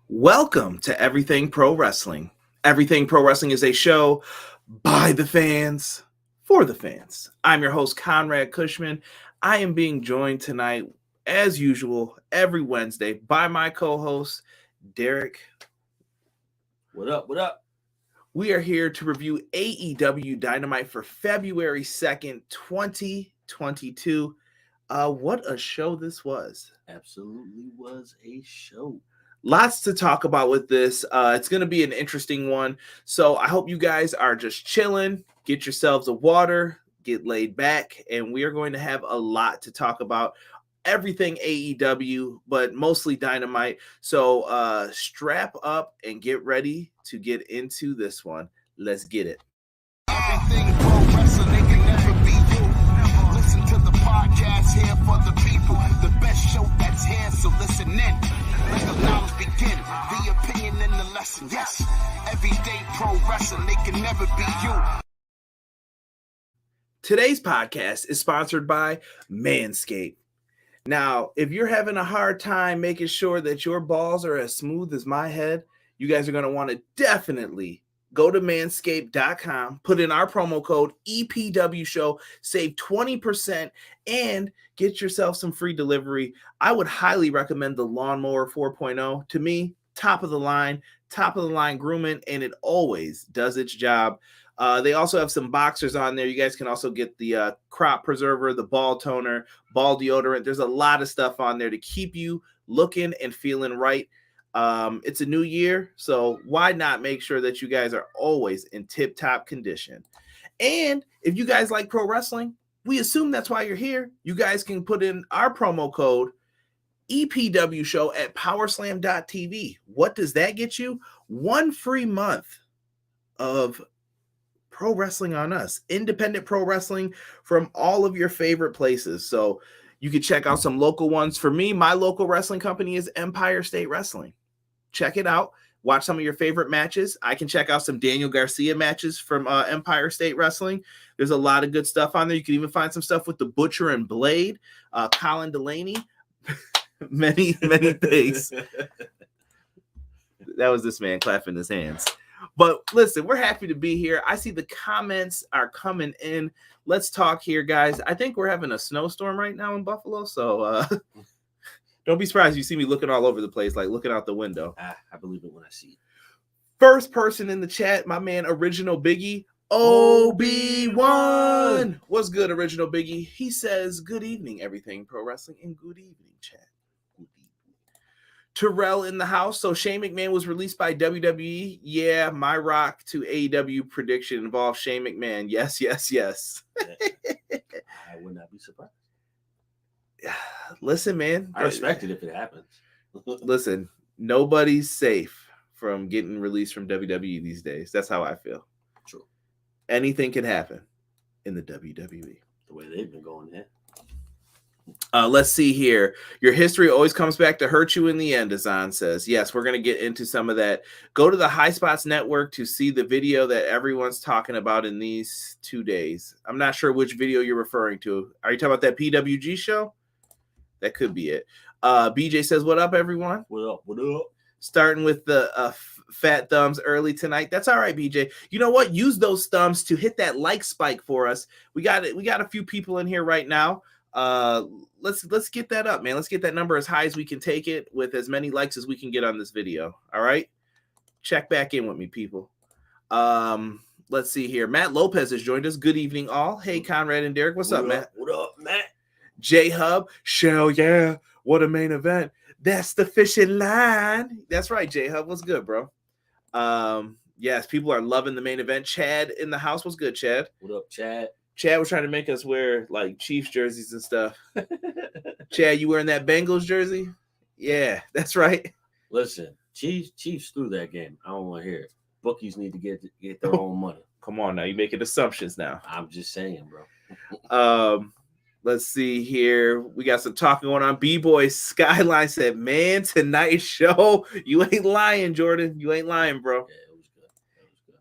Welcome to Everything Pro Wrestling. Everything Pro Wrestling is a show by the fans, for the fans. I'm your host, Conrad Cushman. I am being joined tonight, as usual, every Wednesday by my co-host, Derek. What up? What up? We are here to review AEW Dynamite for February 2nd, 2022. What a show this was. Absolutely was a show. Lots to talk about with this. It's going to be an interesting one. So I hope you guys are just chilling. Get yourselves a water, get laid back, and we are going to have a lot to talk about. Everything AEW, but mostly Dynamite. So strap up and get ready to get into this one. Let's get it. Everything pro wrestling, they can never be you. Listen to the podcast here for the people. The best show that's here, so listen in. Let the knowledge begin. The opinion and the lesson. Yes, everyday pro wrestling, they can never be you. Today's podcast is sponsored by Manscaped. Now, if you're having a hard time making sure that your balls are as smooth as my head, you guys are going to want to definitely go to manscaped.com, put in our promo code EPW show, save 20%, and get yourself some free delivery. I would highly recommend the Lawnmower 4.0. To me, top of the line grooming, and it always does its job. They also have some boxers on there. You guys can also get the crop preserver, the ball toner, ball deodorant. There's a lot of stuff on there to keep you looking and feeling right. It's a new year, so why not make sure that you guys are always in tip-top condition? And if you guys like pro wrestling, we assume that's why you're here. You guys can put in our promo code EPW show at powerslam.tv. What does that get you? 1 free month of pro wrestling on us, independent pro wrestling from all of your favorite places. So you can check out some local ones. For me, my local wrestling company is Empire State Wrestling. Check it out. Watch some of your favorite matches. I can check out some Daniel Garcia matches from Empire State Wrestling. There's a lot of good stuff on there. You can even find some stuff with the Butcher and Blade, Colin Delaney, many things. That was this man clapping his hands. But listen, we're happy to be here. I see the comments are coming in. Let's talk here, guys. I think we're having a snowstorm right now in Buffalo, so don't be surprised if you see me looking all over the place, like looking out the window. I believe it when I see it. First person in the chat, my man, Original Biggie, OB1. What's good, Original Biggie? He says, good evening, Everything Pro Wrestling, and good evening, chat. Terrell in the house. So Shane McMahon was released by WWE. Yeah, my rock to AEW prediction involved Shane McMahon. Yes. I would not be surprised. Listen, man. I respect it if it happens. Listen, nobody's safe from getting released from WWE these days. That's how I feel. True. Anything can happen in the WWE. The way they've been going there. Let's see here. Your history always comes back to hurt you in the end, Azan says. Yes, we're going to get into some of that. Go to the High Spots Network to see the video that everyone's talking about in these 2 days. I'm not sure which video you're referring to. Are you talking about that PWG show? That could be it. BJ says, what up, everyone? What up? What up? Starting with the fat thumbs early tonight. That's all right, BJ. You know what? Use those thumbs to hit that like spike for us. We got a few people in here right now. Let's get that up, man. Let's get that number as high as we can take it with as many likes as we can get on this video. All right, check back in with me, people. Let's see here. Matt Lopez has joined us. Good evening, all. Hey, Conrad and Derek. What's up, Matt? What up, Matt? J Hub, Shell, yeah. What a main event. That's the fishing line. That's right, J Hub. What's good, bro? Yes, people are loving the main event. Chad in the house. What's good, Chad? What up, Chad? Chad was trying to make us wear like Chiefs jerseys and stuff. Chad, you wearing that Bengals jersey? Yeah, that's right. Listen, Chiefs threw that game. I don't want to hear it. Bookies need to get their own money. Come on now, you making assumptions now. I'm just saying, bro. Let's see here. We got some talking going on. B-Boy Skyline said, man, tonight's show. You ain't lying, Jordan. You ain't lying, bro. Yeah, it was good.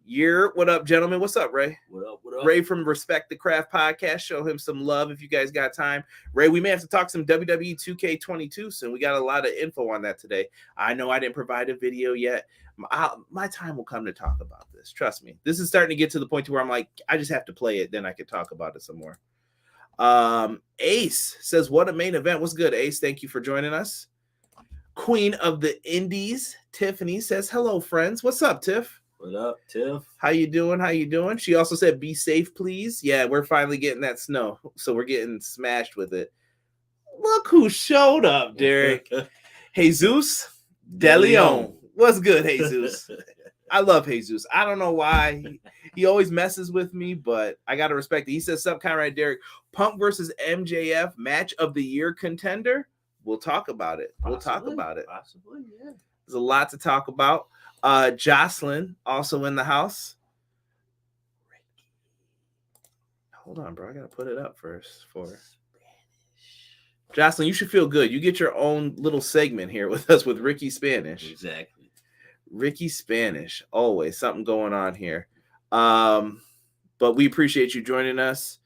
What up, gentlemen? What's up, Ray? What up? What up? Ray from Respect the Craft podcast. Show him some love if you guys got time. Ray, we may have to talk some WWE 2K22 soon. We got a lot of info on that today. I know I didn't provide a video yet. My time will come to talk about this. Trust me. This is starting to get to the point to where I'm like, I just have to play it. Then I can talk about it some more. Ace says, what a main event. What's good, Ace? Thank you for joining us. Queen of the Indies, Tiffany, says, hello, friends. What's up, Tiff? What up, Tiff? How you doing? She also said, be safe, please. Yeah, we're finally getting that snow, so we're getting smashed with it. Look who showed up, Derek. Jesus De Leon. What's good, Jesus? I love Jesus. I don't know why. He always messes with me, but I got to respect it. He says something kind of right, Derek. Punk versus MJF, match of the year contender. We'll talk about it. Possibly, yeah. There's a lot to talk about. Jocelyn also in the house. Hold on, bro. I gotta put it up first for Jocelyn. You should feel good. You get your own little segment here with us with Ricky Spanish. Exactly. Ricky Spanish. Always something going on here. But we appreciate you joining us.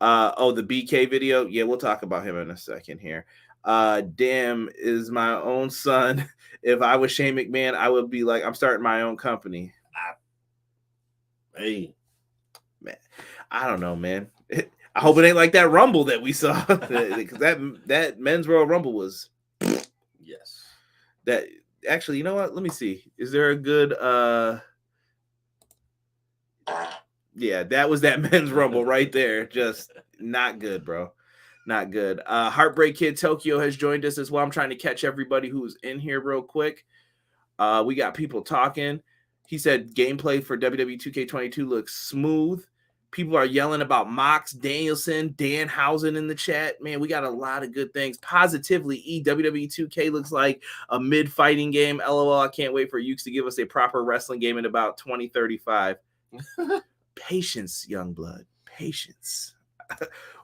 The BK video. Yeah, we'll talk about him in a second here. Damn is my own son. If I was Shane McMahon, I would be like, I'm starting my own company. Hey, man, I don't know, man. I hope it ain't like that Rumble that we saw, because that men's Royal Rumble was. Yes. That actually, you know what? Let me see. Is there a good? Yeah, that was that men's Rumble right there. Just not good, bro. Not good. Heartbreak Kid Tokyo has joined us as well. I'm trying to catch everybody who's in here real quick. We got people talking. He said gameplay for WWE 2K22 looks smooth. People are yelling about Mox, Danielson, Danhausen in the chat. Man, we got a lot of good things. Positively, WWE 2K looks like a mid-fighting game. LOL, I can't wait for Ukes to give us a proper wrestling game in about 2035. Patience, young blood. Patience.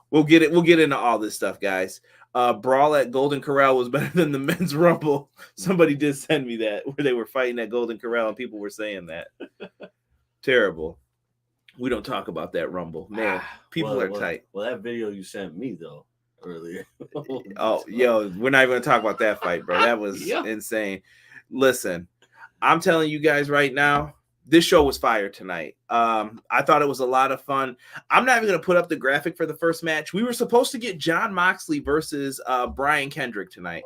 We'll get into all this stuff, guys. Brawl at Golden Corral was better than the men's Rumble. Somebody did send me that where they were fighting at Golden Corral and people were saying that. Terrible. We don't talk about that Rumble. Man, people are tight. Well, that video you sent me, though, earlier. Yo, we're not even going to talk about that fight, bro. That was insane. Listen, I'm telling you guys right now, this show was fire tonight. I thought it was a lot of fun. I'm not even going to put up the graphic for the first match. We were supposed to get Jon Moxley versus Brian Kendrick tonight.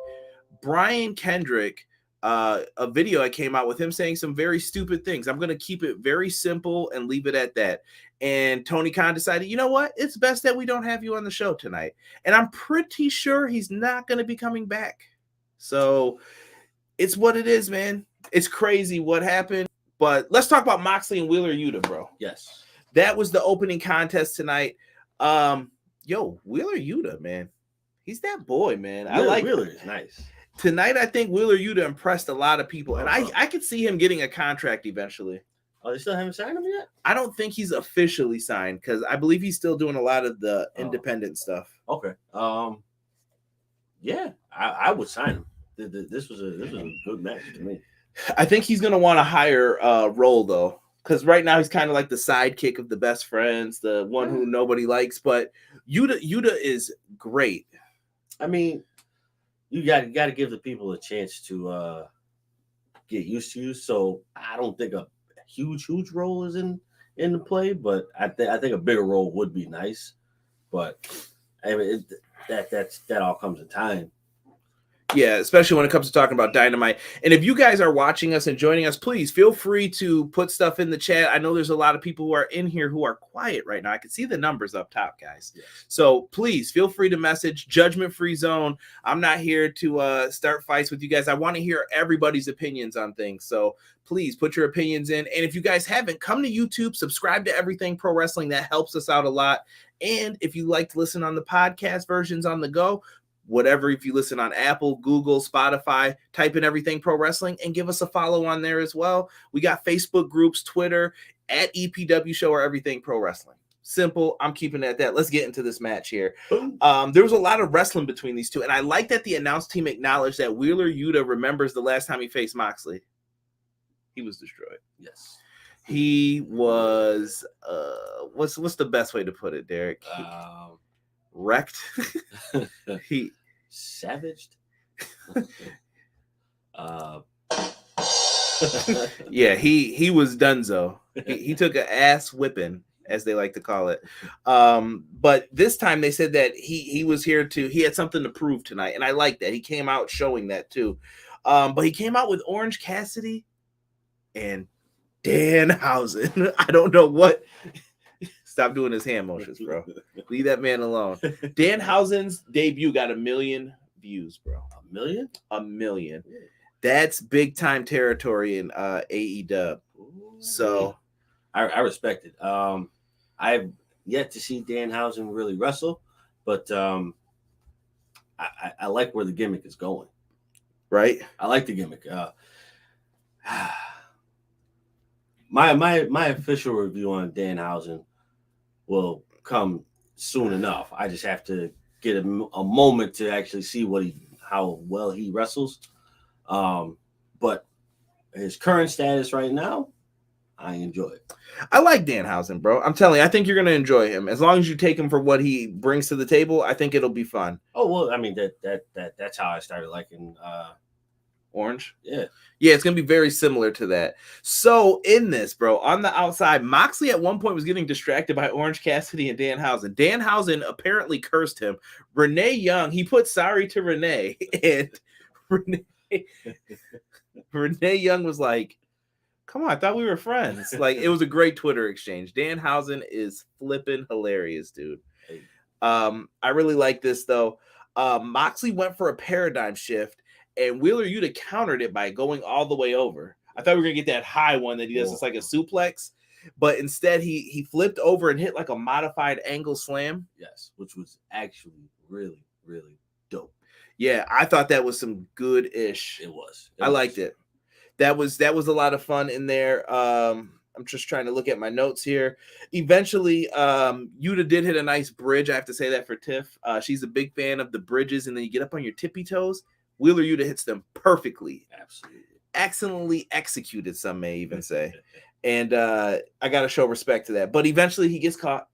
Brian Kendrick, a video I came out with him saying some very stupid things. I'm going to keep it very simple and leave it at that. And Tony Khan decided, you know what? It's best that we don't have you on the show tonight. And I'm pretty sure he's not going to be coming back. So it's what it is, man. It's crazy what happened. But let's talk about Moxley and Wheeler Yuta, bro. Yes. That was the opening contest tonight. Wheeler Yuta, man. He's that boy, man. I like Wheeler is nice. Tonight, I think Wheeler Yuta impressed a lot of people. And I could see him getting a contract eventually. Oh, they still haven't signed him yet? I don't think he's officially signed because I believe he's still doing a lot of the independent stuff. Okay. Yeah, I would sign him. This was a good match to me. I think he's going to want a higher role, though, because right now he's kind of like the sidekick of the best friends, the one who nobody likes. But Yuta is great. I mean, you got to give the people a chance to get used to you. So I don't think a huge role is in the play, but I think a bigger role would be nice. But I mean, that all comes in time. Yeah, especially when it comes to talking about Dynamite. And if you guys are watching us and joining us, please feel free to put stuff in the chat. I know there's a lot of people who are in here who are quiet right now. I can see the numbers up top, guys. Yes. So please feel free to message. Judgment-free zone. I'm not here to start fights with you guys. I want to hear everybody's opinions on things. So please put your opinions in. And if you guys haven't, come to YouTube, subscribe to Everything Pro Wrestling. That helps us out a lot. And if you like to listen on the podcast versions on the go, whatever, if you listen on Apple, Google, Spotify, type in Everything Pro Wrestling and give us a follow on there as well. We got Facebook groups, Twitter, at EPW Show or Everything Pro Wrestling. Simple. I'm keeping it at that. Let's get into this match here. There was a lot of wrestling between these two, and I like that the announce team acknowledged that Wheeler Yuta remembers the last time he faced Moxley. He was destroyed. Yes. He was what's the best way to put it, Derek? Wrecked. He savaged. Yeah, he was donezo. He took an ass whipping, as they like to call it. But this time they said that he was here he had something to prove tonight, and I like that. He came out showing that too. But he came out with Orange Cassidy and Danhausen. I don't know what. Stop doing his hand motions, bro. Leave that man alone. Danhausen's debut got 1 million views, bro. 1 million? 1 million. That's big time territory in AEW. So I respect it. I've yet to see Danhausen really wrestle, but I like where the gimmick is going. Right? I like the gimmick. My official review on Danhausen will come soon enough. I just have to get a moment to actually see how well he wrestles. But his current status right now, I enjoy it. I like Danhausen, bro. I'm telling you, I think you're gonna enjoy him. As long as you take him for what he brings to the table, I think it'll be fun. Oh well, I mean that's how I started liking Orange. Yeah, it's gonna be very similar to that. So in this, bro, on the outside, Moxley at one point was getting distracted by Orange Cassidy and Danhausen. Danhausen apparently cursed him. Renee Young, he put sorry to Renee, and Renee Young was like, come on, I thought we were friends. Like, it was a great Twitter exchange. Danhausen is flipping hilarious, dude. I really like this, though. Moxley went for a paradigm shift, and Wheeler Yuta countered it by going all the way over. I thought we were going to get that high one that he does. It's like a suplex. But instead, he flipped over and hit like a modified angle slam. Yes, which was actually really, really dope. Yeah, I thought that was some good-ish. It was. I liked it. That was a lot of fun in there. I'm just trying to look at my notes here. Eventually, Yuta did hit a nice bridge. I have to say that for Tiff. She's a big fan of the bridges, and then you get up on your tippy toes. Wheeler Yuta hits them perfectly. Absolutely. Excellently executed, some may even say. And I got to show respect to that. But eventually he gets caught.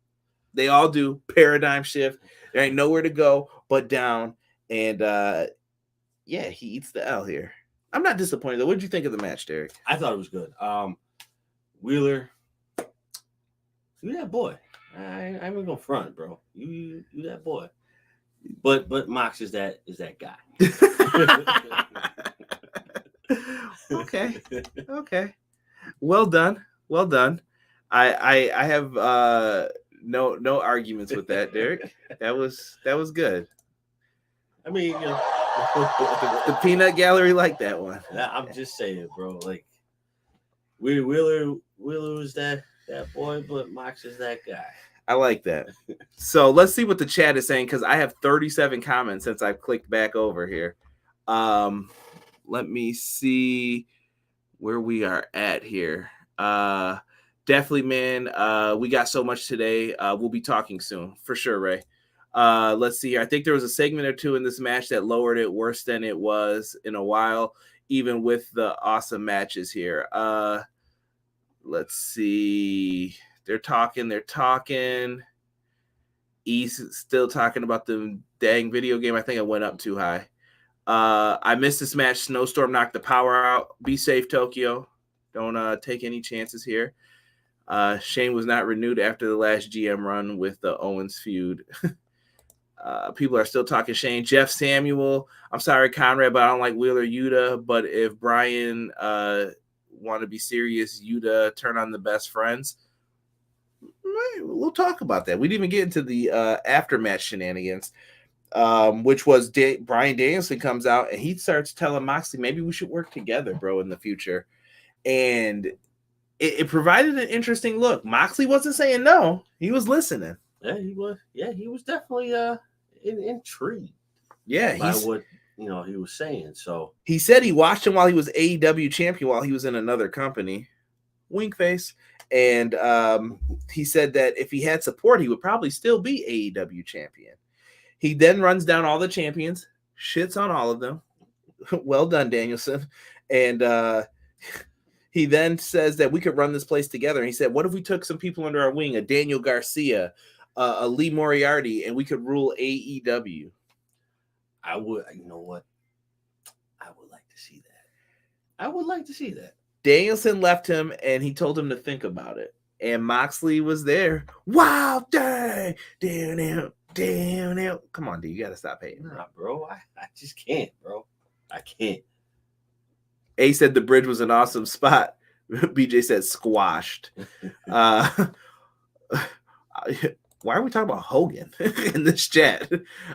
They all do. Paradigm shift. There ain't nowhere to go but down. And he eats the L here. I'm not disappointed, though. What did you think of the match, Derek? I thought it was good. Wheeler, you that boy. I ain't even gonna front, bro. You that boy. But Mox is that guy. Okay. Well done. I have no arguments with that, Derek. That was good. I mean, the peanut gallery liked that one. I'm just saying, bro. Like Wheeler was that boy, but Mox is that guy. I like that. So let's see what the chat is saying, because I have 37 comments since I've clicked back over here. Let me see where we are at here. Definitely, man. We got so much today. We'll be talking soon for sure, Ray. Let's see here. I think there was a segment or two in this match that lowered it worse than it was in a while, even with the awesome matches here. Let's see. They're talking. East still talking about the dang video game. I think I went up too high. I missed this match. Snowstorm knocked the power out. Be safe, Tokyo. Don't take any chances here. Shane was not renewed after the last GM run with the Owens feud. People are still talking Shane. Jeff Samuel. I'm sorry, Conrad, but I don't like Wheeler Yuta. But if Brian want to be serious, Yuta turn on the best friends. We'll talk about that. We didn't even get into the aftermatch shenanigans, which was Bryan Danielson comes out and he starts telling Moxley, maybe we should work together, bro, in the future. And it provided an interesting look. Moxley wasn't saying no. He was listening. Yeah, he was. Yeah, he was definitely intrigued. Yeah, by what he was saying. So he said he watched him while he was AEW champion while he was in another company. Wink face. And he said that if he had support, he would probably still be AEW champion. He then runs down all the champions, shits on all of them. Well done, Danielson. And He then says that we could run this place together. And he said, what if we took some people under our wing, a Daniel Garcia, a Lee Moriarty, and we could rule AEW? I would, you know what? I would like to see that. I would like to see that. Danielson left him, and he told him to think about it. And Moxley was there. Wild day! Down. Come on, dude. You got to stop hating. Nah, bro. I just can't, bro. I can't. A said the bridge was an awesome spot. BJ said squashed. Why are we talking about Hogan in this chat?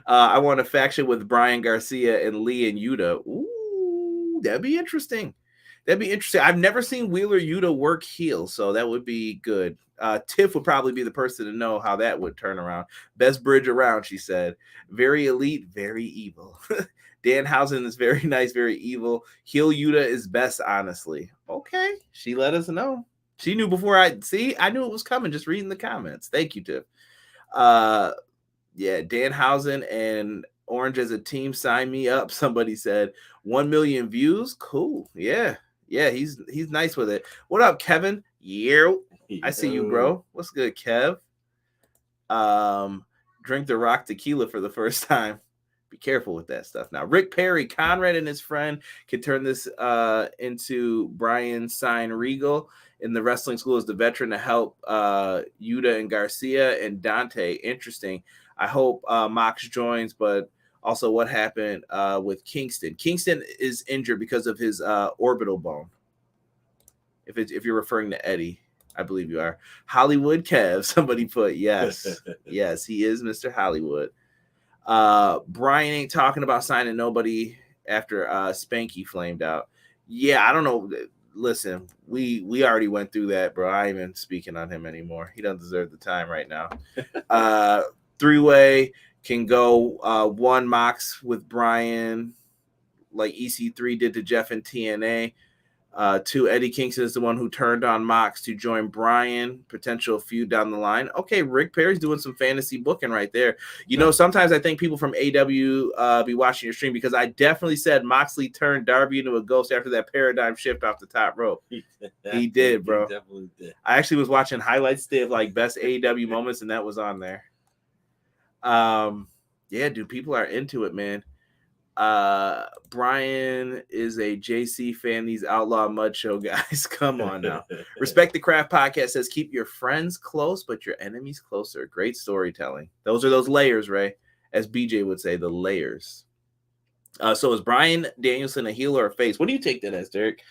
I want a faction with Brian Garcia and Lee and Yuta. Ooh, that'd be interesting. I've never seen Wheeler Yuta work heel, so that would be good. Tiff would probably be the person to know how that would turn around. Best bridge around, she said. Very elite, very evil. Danhausen is very nice, very evil. Heel Yuta is best, honestly. Okay, she let us know. She knew before I knew it was coming just reading the comments. Thank you, Tiff. Yeah, Danhausen and Orange as a team, sign me up. Somebody said 1 million views. Cool. Yeah, he's nice with it. What up, Kevin? Yeah, I see you, bro. What's good, Kev? Drink the Rock tequila for the first time. Be careful with that stuff. Now, Rick Perry, Conrad and his friend can turn this into Brian Sign Regal in the wrestling school as the veteran to help Yuta and Garcia and Dante. Interesting. I hope Mox joins, but also what happened with Kingston. Kingston is injured because of his orbital bone. If you're referring to Eddie, I believe you are. Hollywood Kev, somebody put yes. Yes, he is Mr. Hollywood. Brian ain't talking about signing nobody after Spanky flamed out. Yeah, I don't know. Listen, we already went through that, bro. I ain't even speaking on him anymore. He doesn't deserve the time right now. Three-way can go one Mox with Brian, like EC3 did to Jeff and TNA. Two, Eddie Kingston is the one who turned on Mox to join Brian. Potential feud down the line. Okay, Rick Perry's doing some fantasy booking right there. You know, sometimes I think people from AW be watching your stream because I definitely said Moxley turned Darby into a ghost after that paradigm shift off the top rope. He did, bro. He definitely did. I actually was watching highlights today of like best AEW moments, and that was on there. Yeah, dude, people are into it, man. Brian is a JC fan. These Outlaw Mud Show guys, come on now. Respect the Craft podcast says keep your friends close but your enemies closer. Great storytelling. Those are those layers, Ray, as BJ would say, the layers. So is Brian Danielson a heel or a face? What do you take that as, Derek?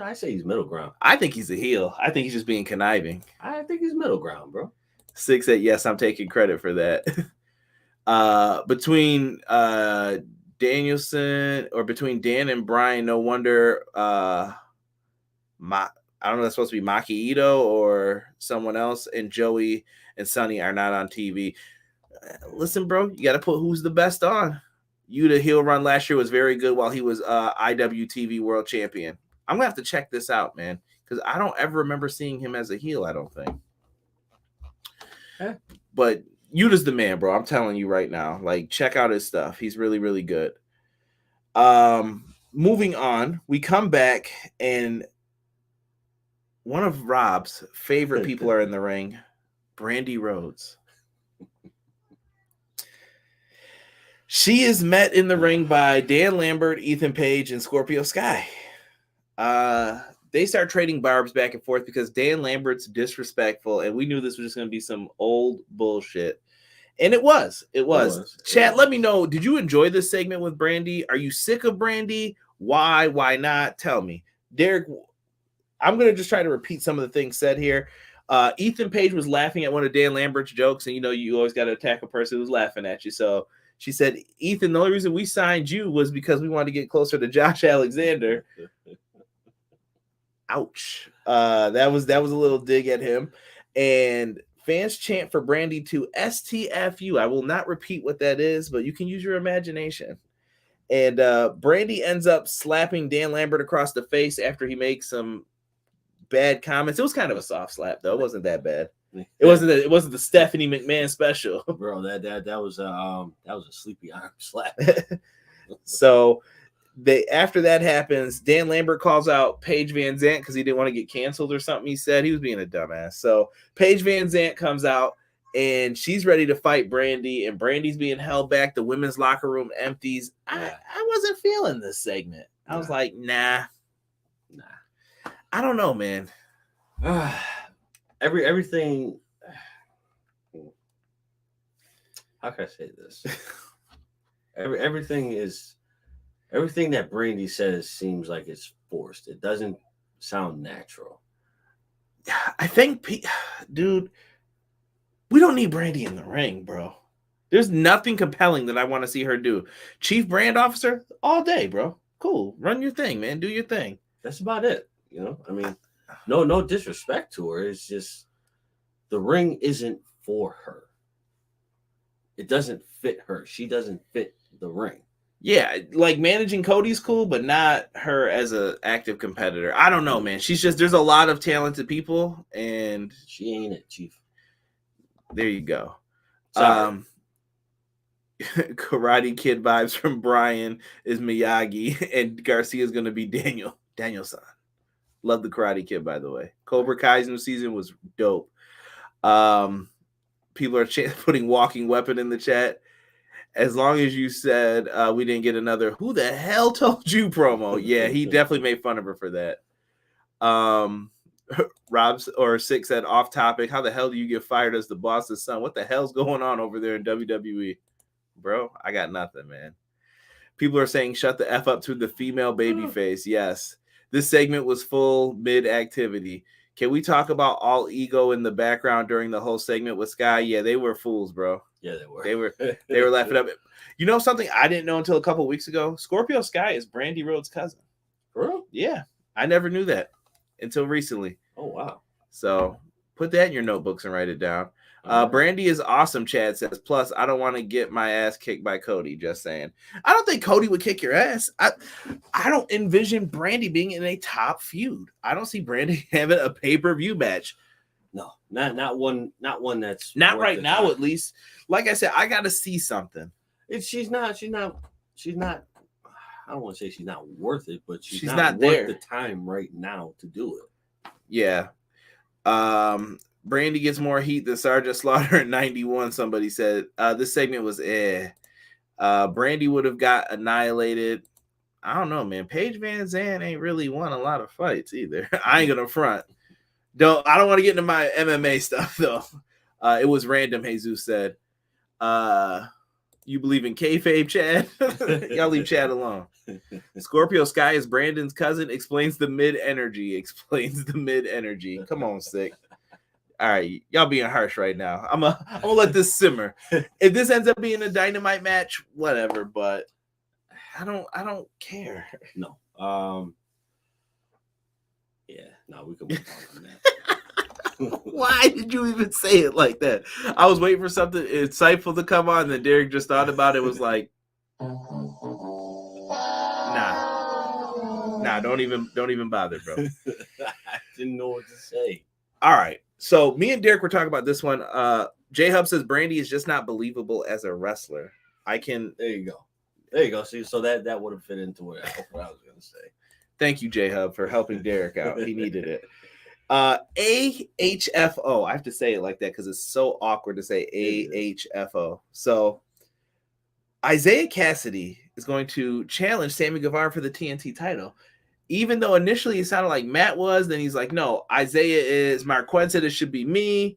I say he's middle ground. I think he's a heel. I think he's just being conniving. I think he's middle ground, bro. 6-8, yes, I'm taking credit for that. Between Danielson or between Dan and Brian, no wonder I don't know, that's supposed to be Maki Ito or someone else, and Joey and Sonny are not on TV. Listen, bro, you got to put who's the best on. Yuta heel run last year was very good while he was IWTV World Champion. I'm gonna have to check this out, man, because I don't ever remember seeing him as a heel. I don't think. But Yuta's the man, bro. I'm telling you right now. Like, check out his stuff. He's really, really good. Moving on, we come back, and one of Rob's favorite people are in the ring, Brandy Rhodes. She is met in the ring by Dan Lambert, Ethan Page, and Scorpio Sky. They start trading barbs back and forth because Dan Lambert's disrespectful, and we knew this was just going to be some old bullshit. And it was. Chat, let me know. Did you enjoy this segment with Brandy? Are you sick of Brandy? Why? Why not? Tell me. Derek, I'm going to just try to repeat some of the things said here. Ethan Page was laughing at one of Dan Lambert's jokes, and you know you always got to attack a person who's laughing at you. So she said, Ethan, the only reason we signed you was because we wanted to get closer to Josh Alexander. Ouch. That was a little dig at him. And fans chant for Brandy to STFU. I will not repeat what that is, but you can use your imagination. And Brandy ends up slapping Dan Lambert across the face after he makes some bad comments. It was kind of a soft slap, though. It wasn't that bad. It wasn't the Stephanie McMahon special, bro. That was a sleepy arm slap. So After that happens, Dan Lambert calls out Paige Van Zant because he didn't want to get canceled or something. He said he was being a dumbass. So Paige Van Zant comes out and she's ready to fight Brandy, and Brandy's being held back. The women's locker room empties. I wasn't feeling this segment. I was like, nah. I don't know, man. Everything. How can I say this? Everything that Brandy says seems like it's forced. It doesn't sound natural. I think, dude, we don't need Brandy in the ring, bro. There's nothing compelling that I want to see her do. Chief Brand Officer all day, bro. Cool. Run your thing, man. Do your thing. That's about it. You know, I mean, no disrespect to her. It's just the ring isn't for her. It doesn't fit her. She doesn't fit the ring. Yeah, like managing Cody's cool, but not her as an active competitor. I don't know, man. There's a lot of talented people, and she ain't it, Chief. There you go. Karate Kid vibes from Brian is Miyagi, and Garcia is going to be Daniel-san. Love the Karate Kid, by the way. Cobra Kai's new season was dope. People are putting walking weapon in the chat. As long as you said we didn't get another "who the hell told you" promo. Yeah, he definitely made fun of her for that. Rob's or Six said off topic. How the hell do you get fired as the boss's son? What the hell's going on over there in WWE? Bro, I got nothing, man. People are saying shut the F up to the female babyface. Yes. This segment was full mid-activity. Can we talk about all ego in the background during the whole segment with Sky? Yeah, they were fools, bro. Yeah, they were. They were laughing up. You know something I didn't know until a couple of weeks ago? Scorpio Sky is Brandy Rhodes' cousin. For real? Yeah. I never knew that until recently. Oh, wow. So put that in your notebooks and write it down. Brandy is awesome, Chad says. Plus, I don't want to get my ass kicked by Cody, just saying. I don't think Cody would kick your ass. I don't envision Brandy being in a top feud. I don't see Brandy having a pay-per-view match. No, not one that's not right now, time. At least. Like I said, I got to see something. She's not. I don't want to say she's not worth it, but she's not worth there. The time right now to do it. Yeah. Brandy gets more heat than Sergeant Slaughter in 91, somebody said. This segment was Brandy would have got annihilated. I don't know, man. Paige Van Zant ain't really won a lot of fights either. I ain't gonna front. I don't want to get into my MMA stuff, though. It was random, Jesus said. You believe in kayfabe, Chad? Y'all leave Chad alone. Scorpio Sky is Brandon's cousin. Explains the mid-energy. Come on, Sick. All right, y'all being harsh right now. I'm gonna let this simmer. If this ends up being a Dynamite match, whatever. But I don't care. No. Yeah. No, we can move on that. Why did you even say it like that? I was waiting for something insightful to come on, and then Derek just thought about it. Was like, nah. Don't even bother, bro. I didn't know what to say. All right. So me and Derek were talking about this one. J-Hub says Brandy is just not believable as a wrestler. There you go. See, so that would have fit into what I was going to say. Thank you, J-Hub, for helping Derek out. He needed it. AHFO. I have to say it like that because it's so awkward to say AHFO. So Isaiah Cassidy is going to challenge Sammy Guevara for the TNT title. Even though initially it sounded like Matt was, then he's like, no, Isaiah is. Marquez said it should be me.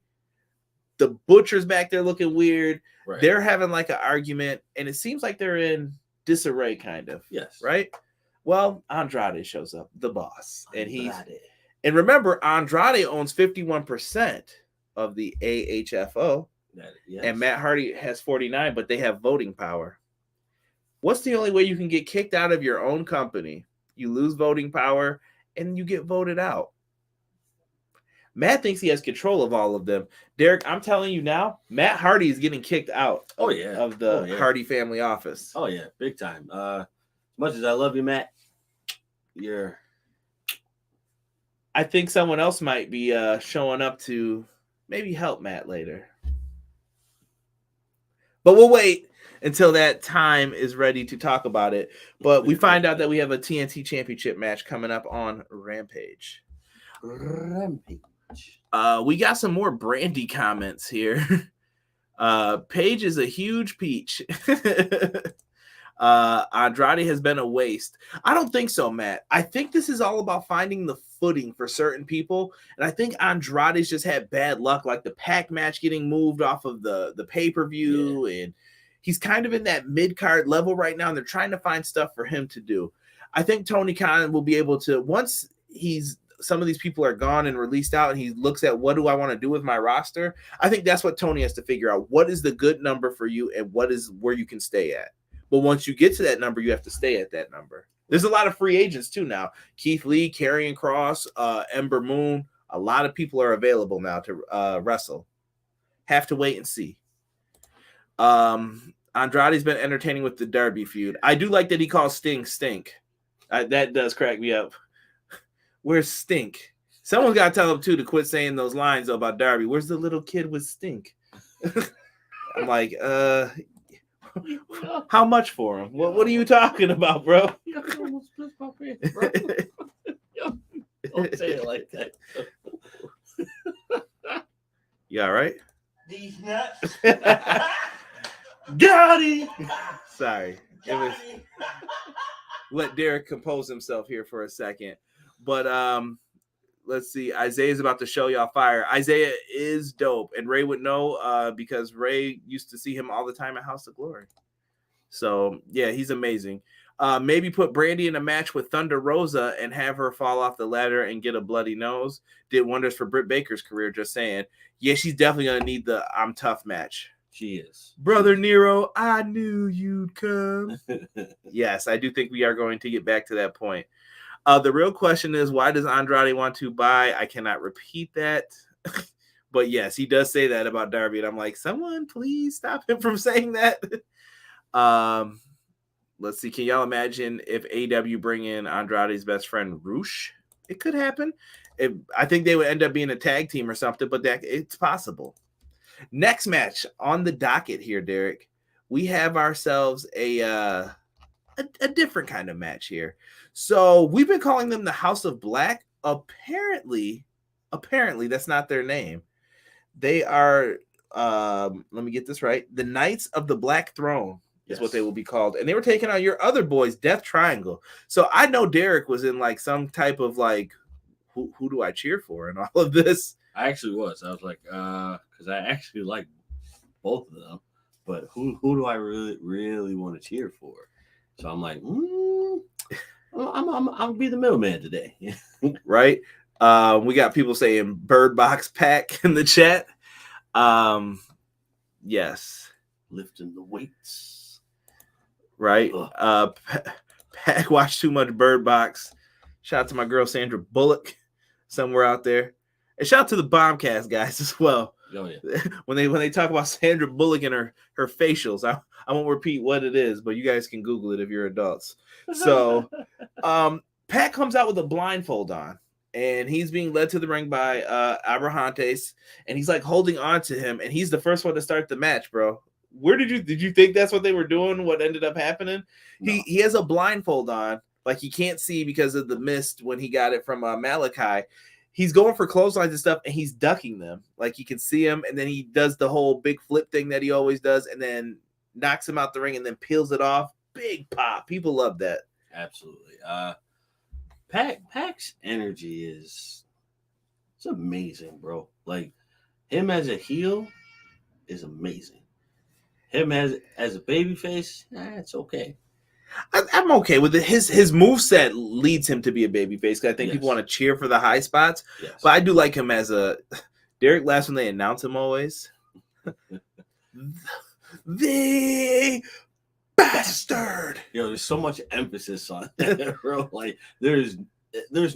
The Butcher's back there looking weird. Right. They're having like an argument, and it seems like they're in disarray, kind of. Yes. Right? Well, Andrade shows up, the boss. And remember, Andrade owns 51% of the AHFO. Yes. And Matt Hardy has 49%, but they have voting power. What's the only way you can get kicked out of your own company? You lose voting power, and you get voted out. Matt thinks he has control of all of them. Derek, I'm telling you now, Matt Hardy is getting kicked out of the Hardy family office. Oh, yeah, big time. As much as I love you, Matt, I think someone else might be showing up to maybe help Matt later. But we'll wait. until that time is ready to talk about it. But we find out that we have a TNT Championship match coming up on Rampage. We got some more Brandy comments here. Paige is a huge peach. Andrade has been a waste. I don't think so, Matt. I think this is all about finding the footing for certain people. And I think Andrade's just had bad luck, like the Pac match getting moved off of the pay-per-view. Yeah. And he's kind of in that mid-card level right now, and they're trying to find stuff for him to do. I think Tony Khan will be able to, once some of these people are gone and released out, and he looks at what do I want to do with my roster, I think that's what Tony has to figure out. What is the good number for you, and what is where you can stay at? But once you get to that number, you have to stay at that number. There's a lot of free agents too now. Keith Lee, Karrion Kross, Ember Moon. A lot of people are available now to wrestle. Have to wait and see. Andrade's been entertaining with the Darby feud. I do like that he calls Sting Stink. That does crack me up. Where's Stink? Someone's got to tell him too to quit saying those lines about Darby. Where's the little kid with Stink? I'm like, how much for him? What are you talking about, bro? Don't say it like that. You all right? These nuts. Got it. Sorry. Let Derek compose himself here for a second. But let's see. Isaiah's about to show y'all fire. Isaiah is dope, and Ray would know because Ray used to see him all the time at House of Glory. So yeah, he's amazing. Maybe put Brandy in a match with Thunder Rosa and have her fall off the ladder and get a bloody nose. Did wonders for Britt Baker's career. Just saying. Yeah, she's definitely gonna need the I'm tough match. She is. Brother Nero, I knew you'd come. Yes, I do think we are going to get back to that point. The real question is, why does Andrade want to buy? I cannot repeat that. But yes, he does say that about Darby. And I'm like, someone please stop him from saying that. Let's see. Can y'all imagine if AEW bring in Andrade's best friend, Roosh? It could happen. I think they would end up being a tag team or something, but it's possible. Next match on the docket here, Derek. We have ourselves a different kind of match here. So we've been calling them the House of Black. Apparently that's not their name. They are, let me get this right. The Knights of the Black Throne is what they will be called. And they were taking on your other boys, Death Triangle. So I know Derek was in like some type of like, who do I cheer for in all of this? I actually was. I was like, because I actually like both of them, but who do I really want to cheer for? So I'm like, I'm gonna be the middleman today, right? We got people saying Bird Box Pack in the chat. Yes, lifting the weights, right? Pack watched too much Bird Box. Shout out to my girl Sandra Bullock somewhere out there. And shout out to the Bombcast guys as well. Oh, yeah. When they talk about Sandra Bullock and her facials, I won't repeat what it is, but you guys can Google it if you're adults. So Pat comes out with a blindfold on, and he's being led to the ring by Abrahantes, and he's like holding on to him, and he's the first one to start the match, bro. Where did you think that's what they were doing? What ended up happening? No. He has a blindfold on, like he can't see because of the mist when he got it from Malachi. He's going for clotheslines and stuff, and he's ducking them. Like, you can see him, and then he does the whole big flip thing that he always does, and then knocks him out the ring and then peels it off. Big pop. People love that. Absolutely. Pac's energy it's amazing, bro. Like, him as a heel is amazing. Him as a babyface, it's okay. I'm okay with it. His moveset leads him to be a babyface. I think people want to cheer for the high spots. Yes. But I do like him as a Derek laughs when they announce him always. The bastard. Yo, there's so much emphasis on that, bro. Like there's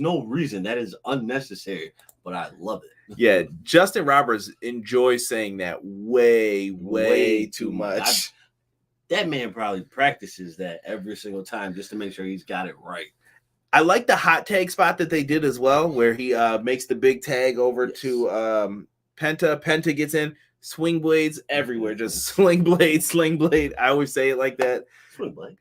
no reason. That is unnecessary, but I love it. Yeah, Justin Roberts enjoys saying that way too much. That man probably practices that every single time just to make sure he's got it right. I like the hot tag spot that they did as well, where he makes the big tag over to Penta. Penta gets in, Swing blades everywhere, just sling blade. I always say it like that. Swing blade.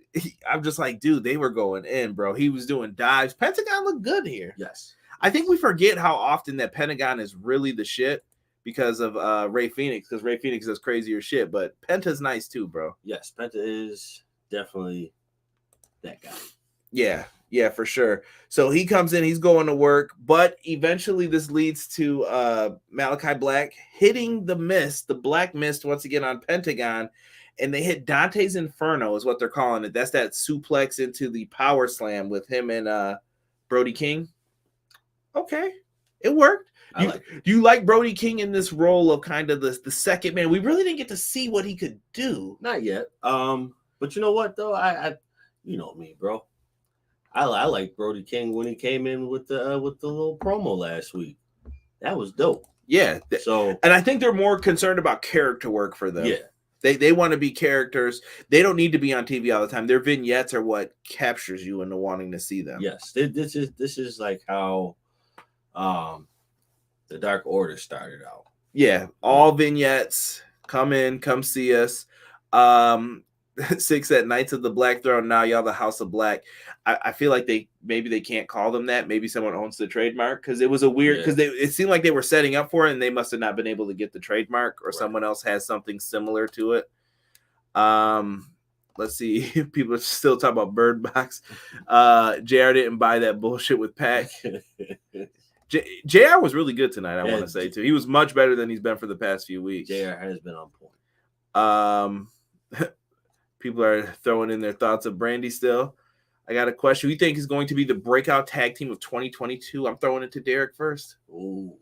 I'm just like, dude, they were going in, bro. He was doing dives. Pentagon looked good here. Yes. I think we forget how often that Pentagon is really the shit because of Ray Phoenix, because Ray Phoenix does crazier shit, but Penta's nice too, bro. Yes, Penta is definitely that guy. Yeah, for sure. So he comes in, he's going to work, but eventually this leads to Malachi Black hitting the Black Mist once again on Pentagon, and they hit Dante's Inferno is what they're calling it. That's that suplex into the power slam with him and Brody King. Okay, it worked. Do you like Brody King in this role of kind of the second man? We really didn't get to see what he could do. Not yet. But you know what though? I you know me, bro. I like Brody King when he came in with the little promo last week. That was dope. Yeah. So, and I think they're more concerned about character work for them. Yeah. They want to be characters. They don't need to be on TV all the time. Their vignettes are what captures you into wanting to see them. Yes. This is like how the Dark Order started out. Yeah. All vignettes. Come in, come see us. 6 at Knights of the Black Throne. Now y'all the House of Black. I feel like they can't call them that. Maybe someone owns the trademark because it was a weird because it seemed like they were setting up for it and they must have not been able to get the trademark or someone else has something similar to it. Let's see. People are still talking about Bird Box. JR didn't buy that bullshit with Pac. JR was really good tonight, I want to say too. He was much better than he's been for the past few weeks. JR has been on point. People are throwing in their thoughts of Brandy still. I got a question. Who do you think is going to be the breakout tag team of 2022? I'm throwing it to Derek first. Ooh,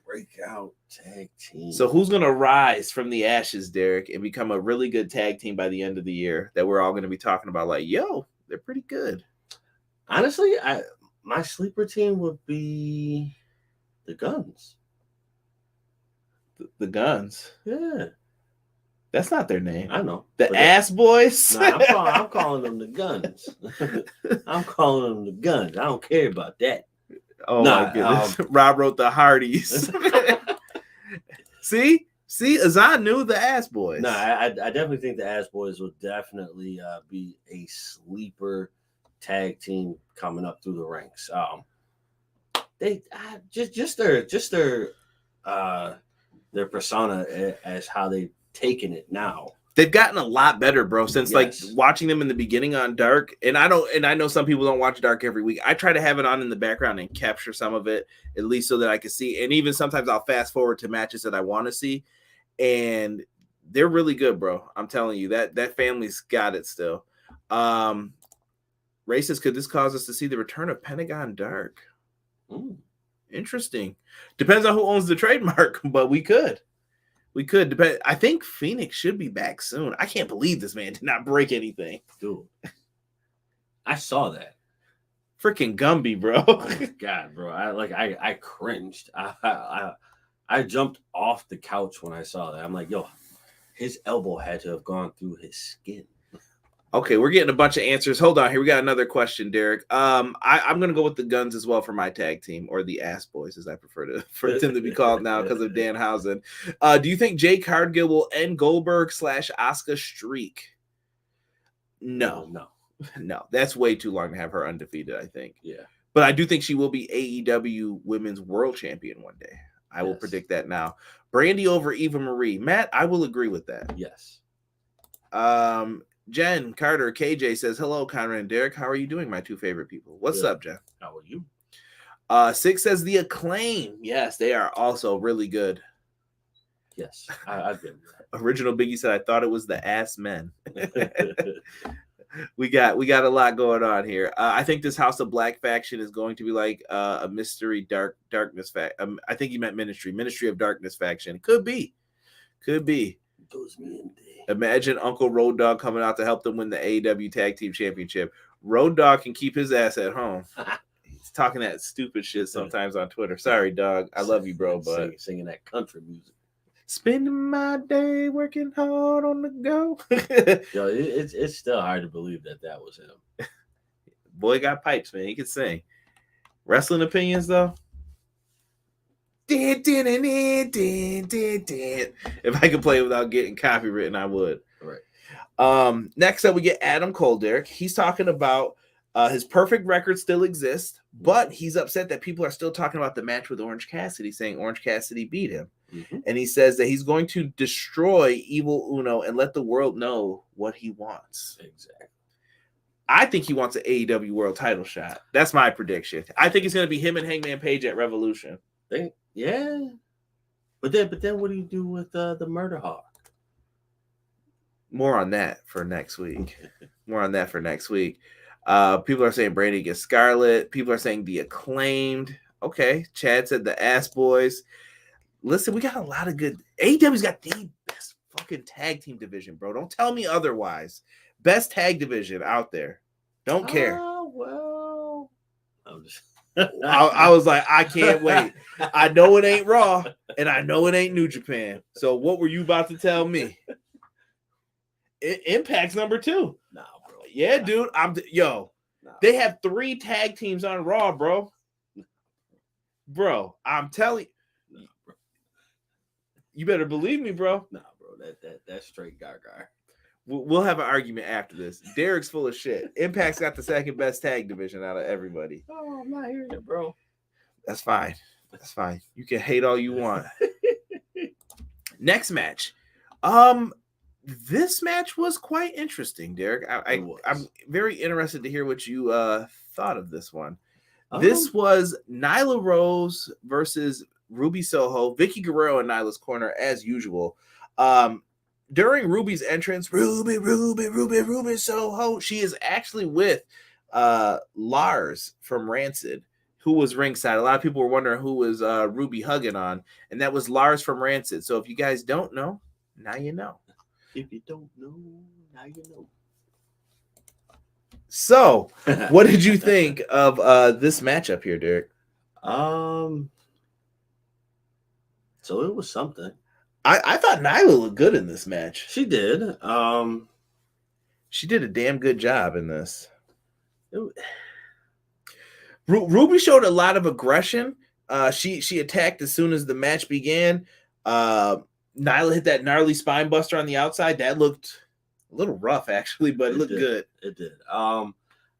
breakout tag team. So who's going to rise from the ashes, Derek, and become a really good tag team by the end of the year that we're all going to be talking about like, yo, they're pretty good? Honestly, my sleeper team would be the Guns. The Guns? Yeah. That's not their name. I know. The Ass Boys? Nah, I'm calling them the Guns. I'm calling them the Guns. I don't care about that. Oh, my goodness. Rob wrote the Hardys. See, Azan knew the Ass Boys. No, I definitely think the Ass Boys will definitely be a sleeper tag team coming up through the ranks. They just their persona as how they taking it now. They've gotten a lot better, bro, since like watching them in the beginning on Dark. And I know some people don't watch Dark every week. I try to have it on in the background and capture some of it, at least so that I can see. And even sometimes I'll fast forward to matches that I want to see. And they're really good, bro. I'm telling you, that family's got it still. Racist, could this cause us to see the return of Pentagon Dark? Interesting. Depends on who owns the trademark, but we could. Depend. I think Phoenix should be back soon. I can't believe this man did not break anything. Dude, I saw that. Freaking Gumby, bro. Oh my God, bro. I cringed. I jumped off the couch when I saw that. I'm like, yo, his elbow had to have gone through his skin. Okay, we're getting a bunch of answers. Hold on, here we got another question, Derek. I'm gonna go with the Guns as well for my tag team, or the Ass Boys, as I prefer for them to be called now because of Danhausen. Do you think Jay Cargill will end Goldberg/Asuka streak? No. That's way too long to have her undefeated, I think. Yeah, but I do think she will be AEW Women's World Champion one day. I will predict that now. Brandy over Eva Marie. Matt, I will agree with that. Yes. Jen Carter KJ says, hello, Conrad and Derek. How are you doing, my two favorite people? What's up, Jen? How are you? 6 says the Acclaim. Yes, they are also really good. Yes, I've been. Original Biggie said, I thought it was the Ass Men. we got a lot going on here. I think this House of Black faction is going to be like a mystery darkness faction. I think he meant Ministry of Darkness faction. Could be. Imagine Uncle Road Dogg coming out to help them win the AEW Tag Team Championship. Road Dogg can keep his ass at home. He's talking that stupid shit sometimes on Twitter. Sorry, dog. I love you, bro, but singing that country music. Spending my day working hard on the go. Yo, it's still hard to believe that was him. Boy got pipes, man. He could sing. Wrestling opinions, though. If I could play it without getting copywritten, I would. Right. Next up, we get Adam Cole, Derek. He's talking about his perfect record still exists, but he's upset that people are still talking about the match with Orange Cassidy, saying Orange Cassidy beat him. Mm-hmm. And he says that he's going to destroy Evil Uno and let the world know what he wants. Exactly. I think he wants an AEW world title shot. That's my prediction. I think it's going to be him and Hangman Page at Revolution. Yeah. But then what do you do with the Murder Hawk? More on that for next week. People are saying Brandy gets Scarlet. People are saying the Acclaimed. Okay. Chad said the Ass Boys. Listen, we got a lot of good. AEW's got the best fucking tag team division, bro. Don't tell me otherwise. Best tag division out there. Don't care. Oh, well. I'm just... I was like, I can't wait. I know it ain't Raw, and I know it ain't New Japan. So what were you about to tell me? Impact's number 2. Nah, bro. Yeah, dude. They have 3 tag teams on Raw, bro. Bro, I'm telling you. You better believe me, bro. Nah, bro. That's straight gaga. We'll have an argument after this. Derek's full of shit. Impact's got the second best tag division out of everybody. Oh, I'm not hearing it, bro. That's fine. You can hate all you want. Next match. This match was quite interesting, Derek. I'm very interested to hear what you thought of this one. This was Nyla Rose versus Ruby Soho, Vicky Guerrero in Nyla's corner as usual. During Ruby's entrance, Ruby Soho, she is actually with Lars from Rancid, who was ringside. A lot of people were wondering who was Ruby hugging on, and that was Lars from Rancid. So if you guys don't know, now you know. If you don't know, now you know. So, what did you think of this matchup here, Derek? So it was something. I thought Nyla looked good in this match. She did. She did a damn good job in this. Ruby showed a lot of aggression. She attacked as soon as the match began. Nyla hit that gnarly spine buster on the outside. That looked a little rough, actually, but it looked good. It did. I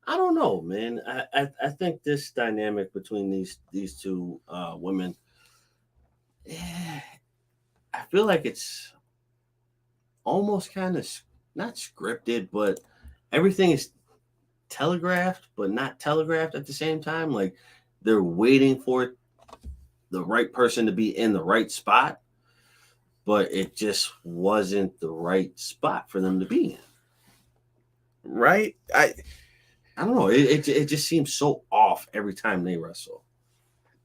don't know, man. I think this dynamic between these two women, I feel like it's almost kind of not scripted, but everything is telegraphed, but not telegraphed at the same time. Like they're waiting for the right person to be in the right spot, but it just wasn't the right spot for them to be in. Right? I don't know. It just seems so off every time they wrestle.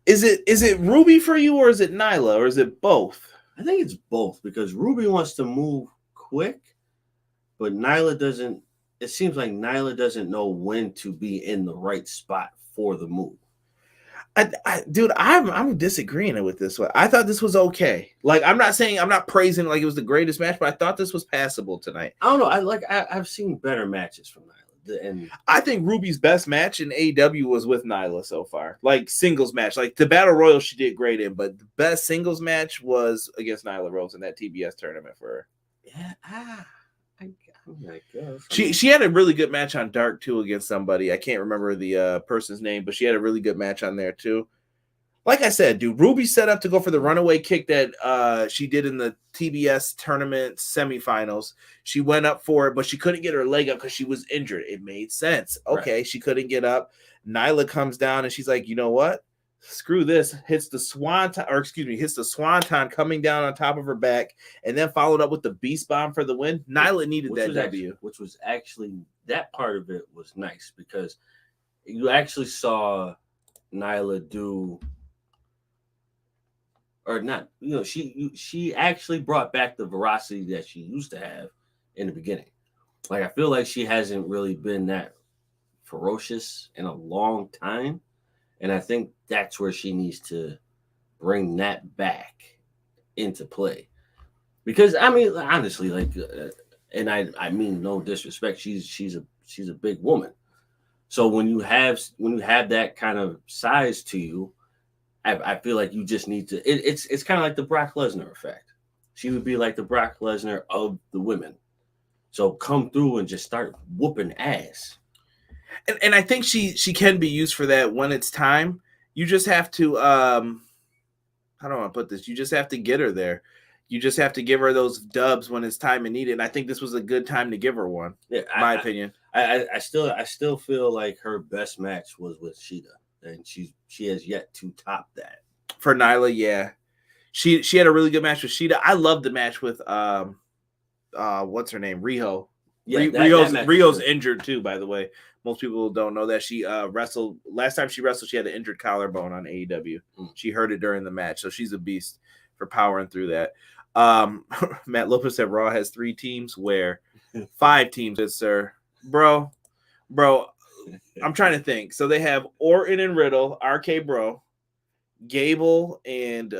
Is it Ruby for you, or is it Nyla, or is it both? I think it's both, because Ruby wants to move quick, but Nyla doesn't. It seems like Nyla doesn't know when to be in the right spot for the move. Dude, I'm disagreeing with this one. I thought this was okay. Like, I'm not praising like it was the greatest match, but I thought this was passable tonight. I don't know. I've seen better matches from Nyla, and I think Ruby's best match in AEW was with Nyla so far. Like singles match, like the Battle Royal she did great in, but the best singles match was against Nyla Rose in that TBS tournament for her. Yeah, I guess. She had a really good match on Dark too against somebody. I can't remember the person's name, but she had a really good match on there too. Like I said, dude, Ruby set up to go for the runaway kick that she did in the TBS tournament semifinals. She went up for it, but she couldn't get her leg up because she was injured. It made sense. Okay, right. She couldn't get up. Nyla comes down and she's like, you know what? Screw this. Hits the swanton coming down on top of her back, and then followed up with the beast bomb for the win. Nyla needed that W. Which was actually, that part of it was nice, because you actually saw Nyla do, or not, she actually brought back the veracity that she used to have in the beginning. Like, I feel like she hasn't really been that ferocious in a long time. And I think that's where she needs to bring that back into play. Because, I mean, honestly, like, and I mean no disrespect, she's a big woman. So when you have that kind of size to you, I feel like you just need to. It's kind of like the Brock Lesnar effect. She would be like the Brock Lesnar of the women. So come through and just start whooping ass. And I think she can be used for that when it's time. You just have to how do I want to put this? You just have to get her there. You just have to give her those dubs when it's time and needed. And I think this was a good time to give her one. Yeah, my opinion. I still feel like her best match was with Sheeta, and she has yet to top that. For Nyla, yeah. She had a really good match with Sheeta. I loved the match with what's her name? Riho. Yeah, Rio's injured too, by the way. Most people don't know that she wrestled. Last time she wrestled, she had an injured collarbone on AEW. She hurt it during the match, so she's a beast for powering through that. Matt Lopez said Raw has 3 teams. Where 5 teams, sir, bro. I'm trying to think. So they have Orton and Riddle, RK Bro, Gable and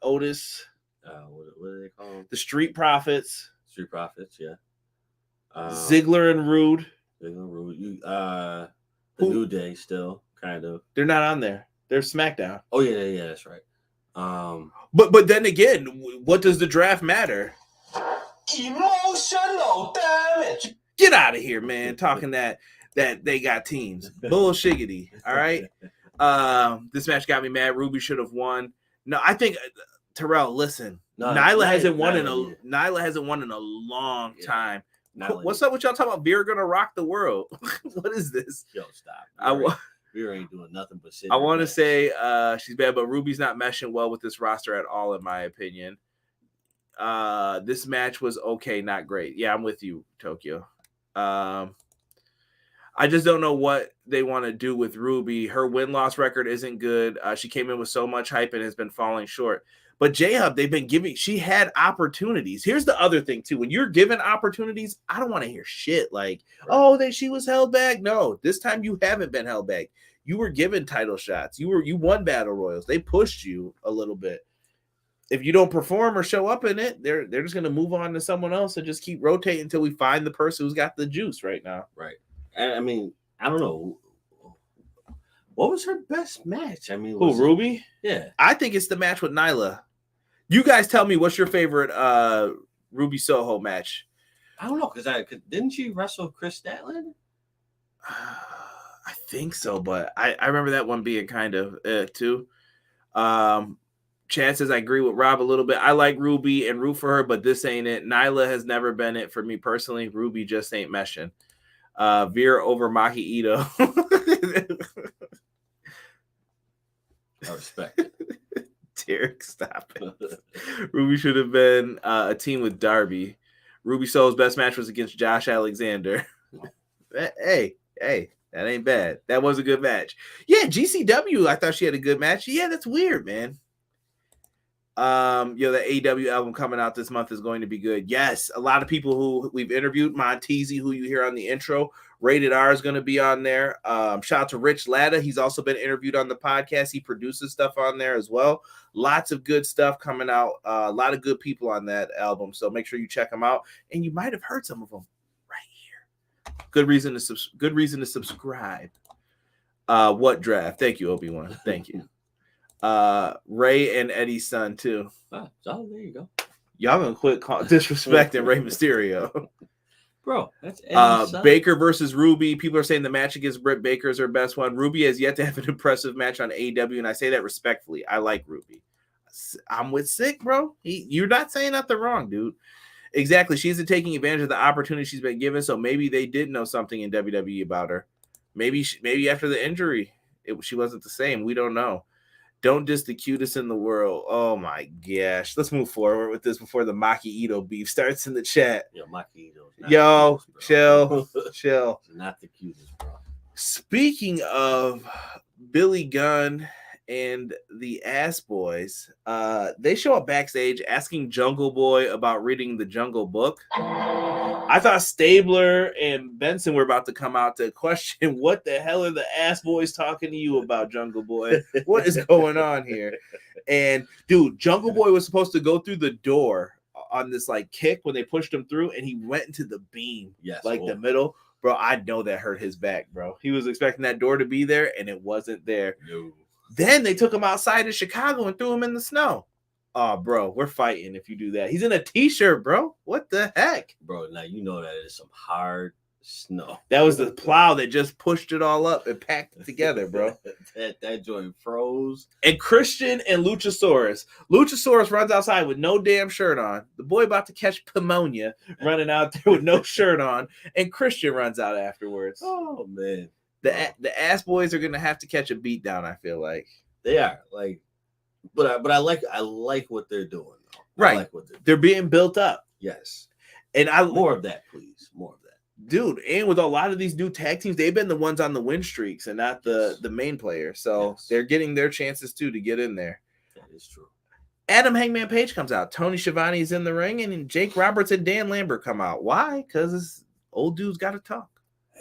Otis. What do they call them? The Street Profits. Street Profits, yeah. Ziggler and Rude. The New Day still kind of. They're not on there. They're SmackDown. Oh yeah, that's right. But then again, what does the draft matter? Emotional damage. Get out of here, man. Talking that they got teams. Bullshiggity. All right. This match got me mad. Ruby should have won. No, I think Terrell, listen. Nyla hasn't won in a long time. What's up with y'all talking about Veer gonna rock the world? What is this? Yo, stop. Veer ain't doing nothing but sitting. I want to say she's bad, but Ruby's not meshing well with this roster at all, in my opinion. This match was okay, not great. Yeah, I'm with you, Tokyo. I just don't know what they want to do with Ruby. Her win-loss record isn't good. She came in with so much hype and has been falling short. But J-Hub, she had opportunities. Here's the other thing, too. When you're given opportunities, I don't want to hear shit like, she was held back. No, this time you haven't been held back. You were given title shots. You won battle royals. They pushed you a little bit. If you don't perform or show up in it, they're just going to move on to someone else and just keep rotating until we find the person who's got the juice right now. Right. I mean, I don't know. What was her best match? I mean, Ruby? Yeah. I think it's the match with Nyla. You guys tell me what's your favorite Ruby Soho match? I don't know, because didn't she wrestle Chris Statlander? I think so, but I remember that one being kind of too. Chad says I agree with Rob a little bit. I like Ruby and root for her, but this ain't it. Nyla has never been it for me personally. Ruby just ain't meshing. Veer over Maki Ito. I respect it. Derek, stop it. Ruby should have been a team with Darby. Ruby Soho's best match was against Josh Alexander. Hey, that ain't bad. That was a good match. Yeah, GCW, I thought she had a good match. Yeah, that's weird, man. The AEW album coming out this month is going to be good. Yes, a lot of people who we've interviewed, Montez, who you hear on the intro, Rated R is going to be on there. Shout out to Rich Latta. He's also been interviewed on the podcast. He produces stuff on there as well. Lots of good stuff coming out. A lot of good people on that album. So make sure you check them out. And you might have heard some of them right here. Good reason to subscribe. What draft? Thank you, Obi-Wan. Thank you. Ray and Eddie's son too. Oh, there you go. Y'all gonna quit disrespecting Rey Mysterio. Bro, that's Eddie's son. Baker versus Ruby. People are saying the match against Britt Baker is her best one. Ruby has yet to have an impressive match on AEW, and I say that respectfully. I like Ruby. I'm with Sick, bro. You're not saying nothing wrong, dude. Exactly. She isn't taking advantage of the opportunity she's been given, so maybe they did know something in WWE about her. Maybe after the injury, she wasn't the same. We don't know. Don't diss the cutest in the world. Oh my gosh. Let's move forward with this before the Maki Ito beef starts in the chat. Yo, Maki Ito. Yo, chill. Not the cutest, bro. Speaking of Billy Gunn and the Ass Boys, they show up backstage asking Jungle Boy about reading the Jungle Book. I thought Stabler and Benson were about to come out to question what the hell are the Ass Boys talking to you about, Jungle Boy? What is going on here? And dude, Jungle Boy was supposed to go through the door on this like kick when they pushed him through, and he went into the beam, the middle. Bro, I know that hurt his back, bro. He was expecting that door to be there, and it wasn't there. No. Then they took him outside of Chicago and threw him in the snow. Oh, bro, we're fighting if you do that. He's in a t-shirt, bro. What the heck? Bro, now you know that is some hard snow. That was the plow that just pushed it all up and packed it together, bro. that joint froze. And Christian and Luchasaurus. Luchasaurus runs outside with no damn shirt on. The boy about to catch pneumonia running out there with no shirt on. And Christian runs out afterwards. Oh, man. The ass boys are going to have to catch a beat down, I feel like. They are. Like, but I like what they're doing. Though. Right. I like what they're being built up. Yes. And more of that, please. More of that. Dude, and with a lot of these new tag teams, they've been the ones on the win streaks and not the main player. So they're getting their chances too to get in there. That is true. Adam Hangman Page comes out. Tony Schiavone is in the ring, and Jake Roberts and Dan Lambert come out. Why? Because old dude's got to talk.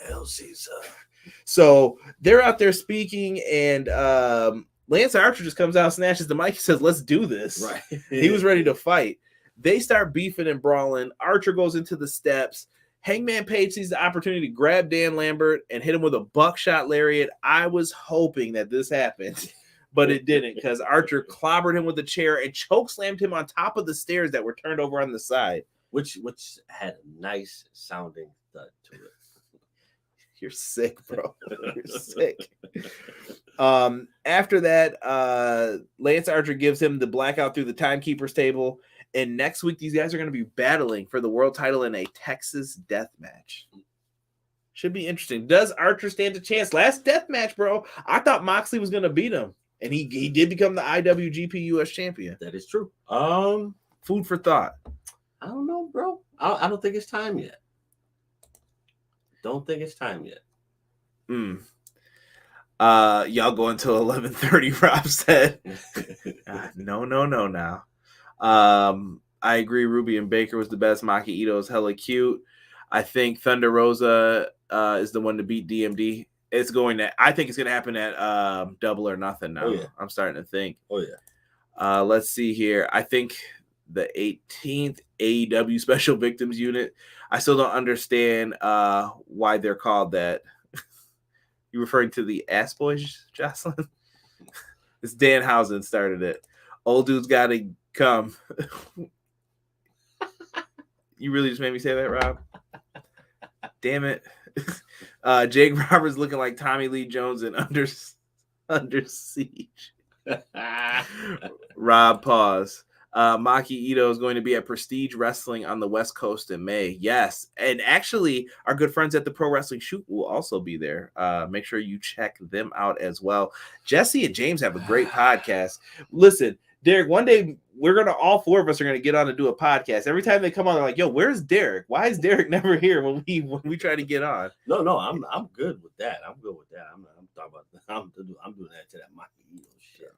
Hell, Caesar. So they're out there speaking, and Lance Archer just comes out, snatches the mic, and says, "Let's do this." Right. He was ready to fight. They start beefing and brawling. Archer goes into the steps. Hangman Page sees the opportunity to grab Dan Lambert and hit him with a buckshot lariat. I was hoping that this happened, but it didn't because Archer clobbered him with a chair and chokeslammed him on top of the stairs that were turned over on the side. Which had a nice sounding thud to it. You're sick, bro. You're sick. After that, Lance Archer gives him the blackout through the timekeeper's table. And next week, these guys are going to be battling for the world title in a Texas death match. Should be interesting. Does Archer stand a chance? Last death match, bro, I thought Moxley was going to beat him. And he did become the IWGP US champion. That is true. Food for thought. I don't know, bro. I don't think it's time yet. Don't think it's time yet. Y'all go until 11:30, Rob said. No now. I agree Ruby and Baker was the best. Maki Ito is hella cute. I think Thunder Rosa is the one to beat DMD. I think it's going to happen at Double or Nothing now. Oh, yeah. I'm starting to think. Oh, yeah. Let's see here. I think the 18th AEW Special Victims Unit. I still don't understand why they're called that. You referring to the Ass Boys, Jocelyn? It's Dan Housen started it. Old dude's got to come. You really just made me say that, Rob? Damn it. Jake Roberts looking like Tommy Lee Jones in Under Siege. Rob, pause. Maki Ito is going to be at Prestige Wrestling on the West Coast in May. Yes. And actually, our good friends at the Pro Wrestling Shoot will also be there. Make sure you check them out as well. Jesse and James have a great podcast. Listen, Derek, one day all four of us are going to get on and do a podcast. Every time they come on, they're like, yo, where's Derek? Why is Derek never here when we try to get on? No, I'm good with that. I'm good with that. I'm talking about I'm doing that to that Maki Ito shit.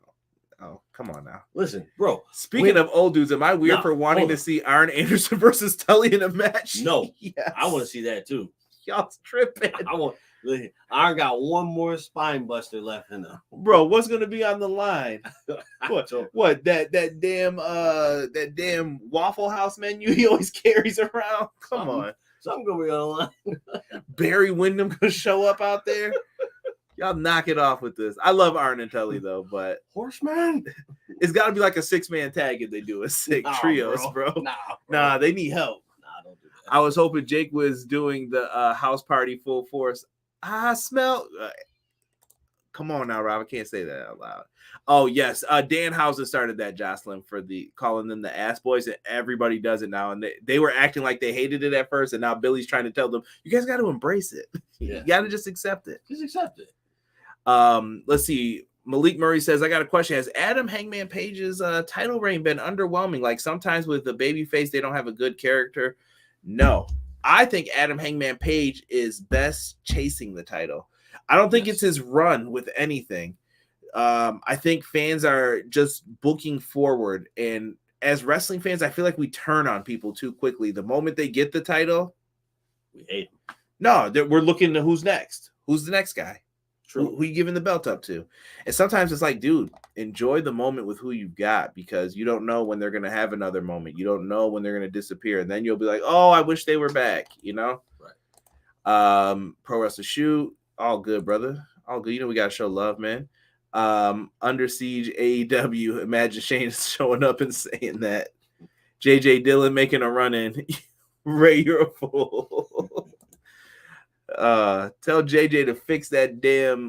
Oh, come on now. Listen, bro. Speaking of old dudes, am I weird for wanting to see Arn Anderson versus Tully in a match? No. Yes. I want to see that too. Y'all's tripping. Arn got one more spine buster left in him. Bro, what's gonna be on the line? What that damn Waffle House menu he always carries around? Come on. Something gonna be on the line. Barry Windham gonna show up out there. Y'all knock it off with this. I love Arn and Tully though, but Horseman, it's got to be like a 6-man tag if they do a sick trios, bro. Nah, they need help. Nah, don't do that. I was hoping Jake was doing the house party full force. I smell. Come on now, Rob. I can't say that out loud. Oh yes, Dan Housen started that, Jocelyn, for calling them the Ass Boys, and everybody does it now. And they were acting like they hated it at first, and now Billy's trying to tell them, you guys got to embrace it. Yeah. You got to just accept it. Just accept it. Let's see. Malik Murray says, I got a question. Has Adam Hangman Page's title reign been underwhelming? Like sometimes with the baby face, they don't have a good character. No, I think Adam Hangman Page is best chasing the title. I don't think it's his run with anything. I think fans are just booking forward. And as wrestling fans, I feel like we turn on people too quickly. The moment they get the title, we hate them. No, we're looking to who's next. Who's the next guy? True. Who you giving the belt up to? And sometimes it's like, dude, enjoy the moment with who you've got because you don't know when they're going to have another moment. You don't know when they're going to disappear. And then you'll be like, oh, I wish they were back, you know? Right. Pro Wrestling Shoot. All good, brother. All good. You know, we got to show love, man. Under Siege AEW. Imagine Shane showing up and saying that. JJ Dillon making a run in. Ray, you're a fool. Tell JJ to fix that damn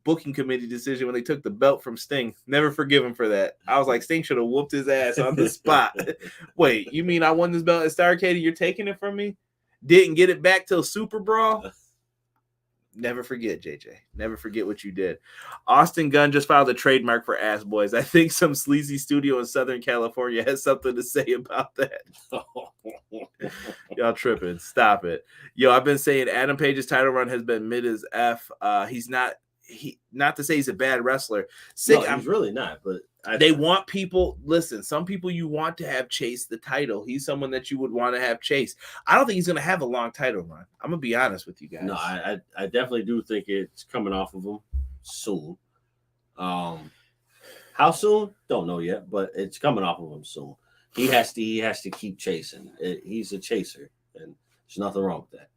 booking committee decision when they took the belt from Sting. Never forgive him for that. I was like, Sting should have whooped his ass on the spot. Wait, you mean I won this belt at Starrcade? You're taking it from me? Didn't get it back till Super Brawl? Never forget, JJ. Never forget what you did. Austin Gunn just filed a trademark for Ass Boys. I think some sleazy studio in Southern California has something to say about that. Y'all tripping. Stop it. Yo, I've been saying Adam Page's title run has been mid as F. He's not to say he's a bad wrestler. He's really not, but they want people. Listen, some people you want to have chase the title. He's someone that you would want to have chase. I don't think he's going to have a long title run. I'm going to be honest with you guys. No, I definitely do think it's coming off of him soon. How soon? Don't know yet, but it's coming off of him soon. He has to keep chasing. He's a chaser, and there's nothing wrong with that.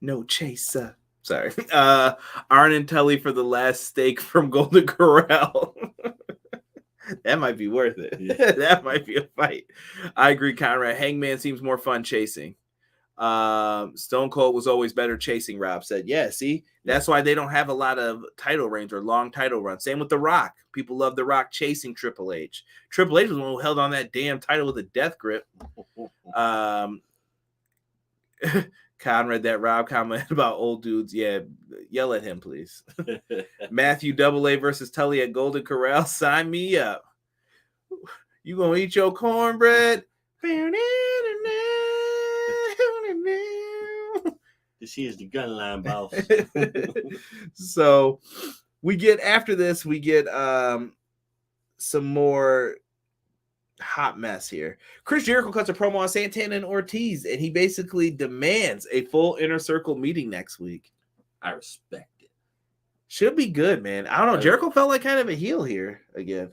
No chaser. Sorry. Arn and Tully for the last steak from Golden Corral. That might be worth it. Yeah. That might be a fight. I agree, Conrad. Hangman seems more fun chasing. Stone Cold was always better chasing, Rob said. Yeah, see? That's why they don't have a lot of title reigns or long title runs. Same with The Rock. People love The Rock chasing Triple H. Triple H was the one who held on that damn title with a death grip. Conrad, that Rob comment about old dudes. Yeah, yell at him, please. Matthew AA versus Tully at Golden Corral. Sign me up. You gonna eat your cornbread? This is the gun line, boss. So we get after this, we get some more hot mess here. Chris Jericho cuts a promo on Santana and Ortiz, and he basically demands a full Inner Circle meeting next week. I respect it. Should be good, man. I don't know. Jericho felt like kind of a heel here again.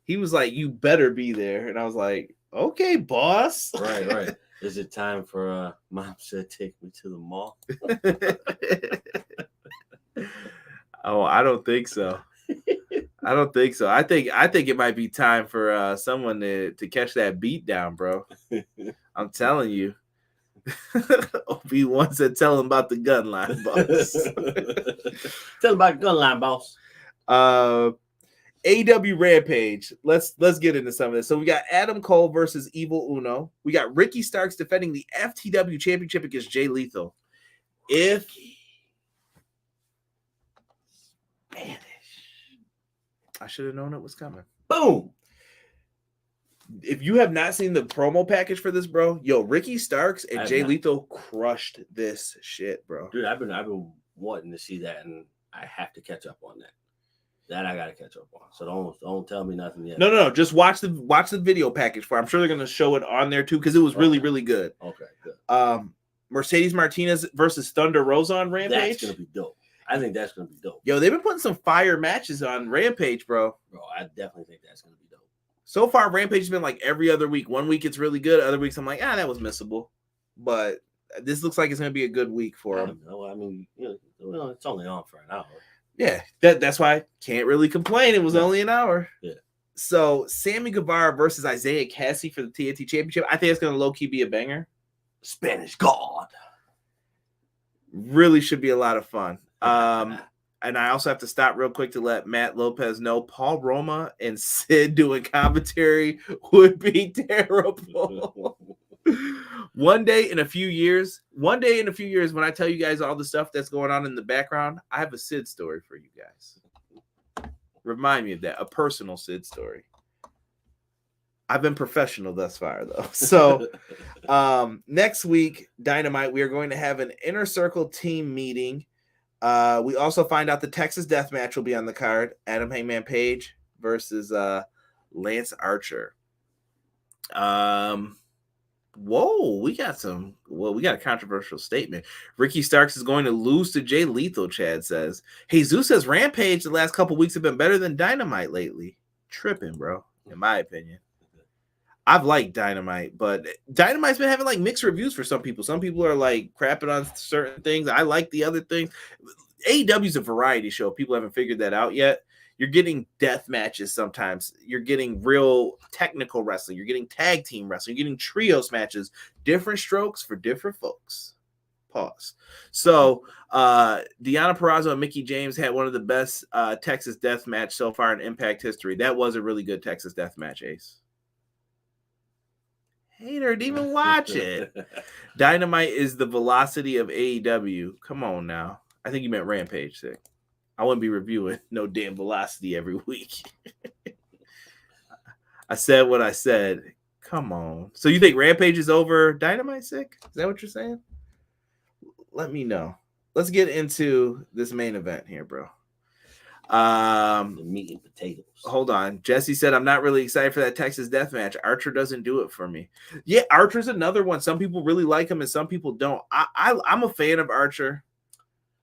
He was like, "You better be there," and I was like, "Okay, boss." Right. Is it time for Mom said take me to the mall? Oh, I don't think so. I think it might be time for someone to catch that beat down, bro. I'm telling you. Obi wants to tell him about the gun line, boss. Tell him about the gun line, boss. AEW Rampage. Let's get into some of this. So we got Adam Cole versus Evil Uno. We got Ricky Starks defending the FTW Championship against Jay Lethal. If Spanish. I should have known it was coming. Boom. If you have not seen the promo package for this, bro, Ricky Starks and Jay Lethal crushed this shit, bro. Dude, I've been wanting to see that, and I have to catch up on that. That I gotta catch up on. So don't tell me nothing yet. No. Just watch the video package for. I'm sure they're gonna show it on there too because it was really, really good. Okay, good. Mercedes Martinez versus Thunder Rosa on Rampage. That's gonna be dope. I think that's gonna be dope. Yo, they've been putting some fire matches on Rampage, bro. Bro, I definitely think that's gonna be dope. So far, Rampage has been like every other week. One week it's really good. Other weeks I'm like, that was missable. But this looks like it's gonna be a good week for them. I mean, it's only on for an hour. Yeah, that's why I can't really complain. It was only an hour. Yeah. So Sammy Guevara versus Isaiah Cassie for the TNT Championship. I think it's gonna low key be a banger. Spanish God. Really should be a lot of fun. And I also have to stop real quick to let Matt Lopez know Paul Roma and Sid doing commentary would be terrible. One day in a few years, when I tell you guys all the stuff that's going on in the background, I have a Sid story for you guys. Remind me of that, a personal Sid story. I've been professional thus far, though. So next week, Dynamite, we are going to have an Inner Circle team meeting. We also find out the Texas Death Match will be on the card. Adam Hangman Page versus Lance Archer. We got a controversial statement. Ricky Starks is going to lose to Jay Lethal, Chad says. Jesus says Rampage the last couple weeks have been better than Dynamite lately. Tripping, bro, in my opinion. I've liked Dynamite, but Dynamite's been having like mixed reviews for some people. Some people are like crapping on certain things. I like the other things. AEW is a variety show. People haven't figured that out yet. You're getting death matches sometimes. You're getting real technical wrestling. You're getting tag team wrestling. You're getting trios matches. Different strokes for different folks. Pause. So Deonna Purrazzo and Mickie James had one of the best Texas death match so far in Impact history. That was a really good Texas death match, Ace. Hater didn't even watch it. Dynamite is the velocity of AEW. Come on now. I think you meant Rampage. Sick. I wouldn't be reviewing no damn velocity every week. I said what I said. Come on. So you think Rampage is over Dynamite, Sick? Is that what you're saying? Let me know. Let's get into this main event here, bro. The meat and potatoes. Hold on. Jesse said, I'm not really excited for that Texas death match. Archer doesn't do it for me. Yeah, Archer's another one. Some people really like him and some people don't. I'm a fan of Archer.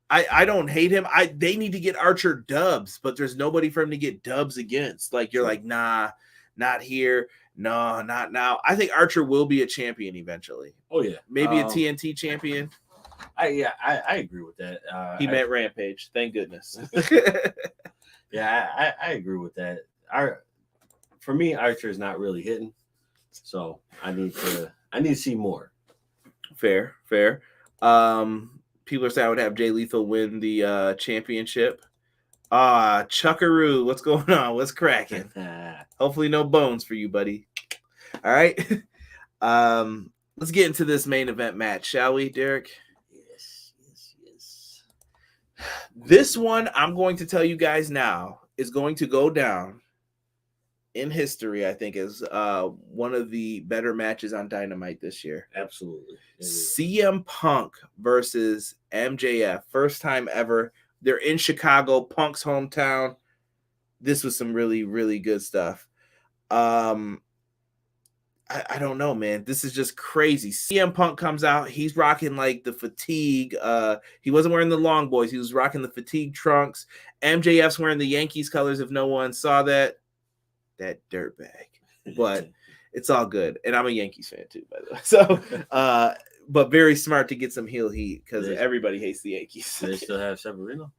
I don't hate him. They need to get Archer dubs, but there's nobody for him to get dubs against. Like, you're like, nah, not here. No, not now. I think Archer will be a champion eventually. Oh, yeah. Maybe a TNT champion. I agree with that. He meant Rampage. Thank goodness. Yeah, I agree with that. For me, Archer is not really hitting, so I need to see more. Fair. People are saying I would have Jay Lethal win the championship. Chuckaroo, what's going on? What's cracking? Hopefully no bones for you, buddy. All right. Let's get into this main event match, shall we, Derek? Yes. This one, I'm going to tell you guys now, is going to go down in history, I think, is one of the better matches on Dynamite this year. Absolutely. CM Punk versus MJF. First time ever. They're in Chicago, Punk's hometown. This was some really, really good stuff. I don't know, man. This is just crazy. CM Punk comes out. He's rocking like the fatigue. He wasn't wearing the long boys. He was rocking the fatigue trunks. MJF's wearing the Yankees colors if no one saw that. That dirtbag. But it's all good. And I'm a Yankees fan too, by the way. So, but very smart to get some heel heat because everybody hates the Yankees. They still have Severino.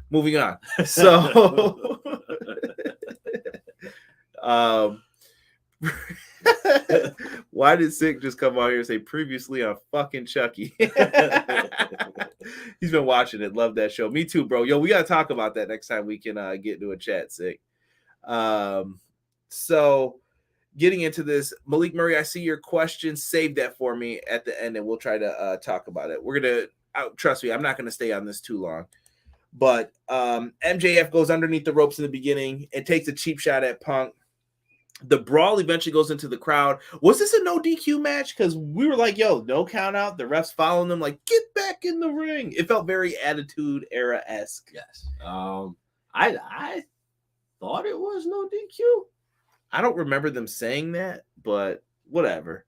Moving on. So, why did Sick just come out here and say previously on fucking Chucky? He's been watching it. Love that show. Me too, bro. Yo, we got to talk about that next time we can get into a chat, Sick. So getting into this, Malik Murray, I see your question. Save that for me at the end and we'll try to talk about it. We're going to, trust me, I'm not going to stay on this too long. But MJF goes underneath the ropes in the beginning and takes a cheap shot at Punk. The brawl eventually goes into the crowd. Was this a no DQ match? Because we were like, yo, no count out. The refs following them like, get back in the ring. It felt very Attitude Era-esque. Yes. I thought it was no DQ. I don't remember them saying that, but whatever.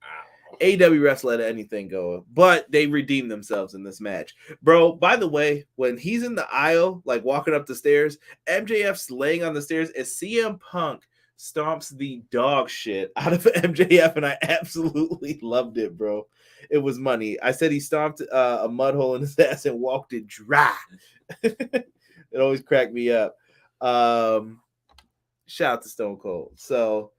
AEW refs let anything go, but they redeemed themselves in this match. Bro, by the way, when he's in the aisle, like walking up the stairs, MJF's laying on the stairs as CM Punk stomps the dog shit out of MJF, and I absolutely loved it, bro. It was money. I said he stomped a mud hole in his ass and walked it dry. It always cracked me up. Shout out to Stone Cold. So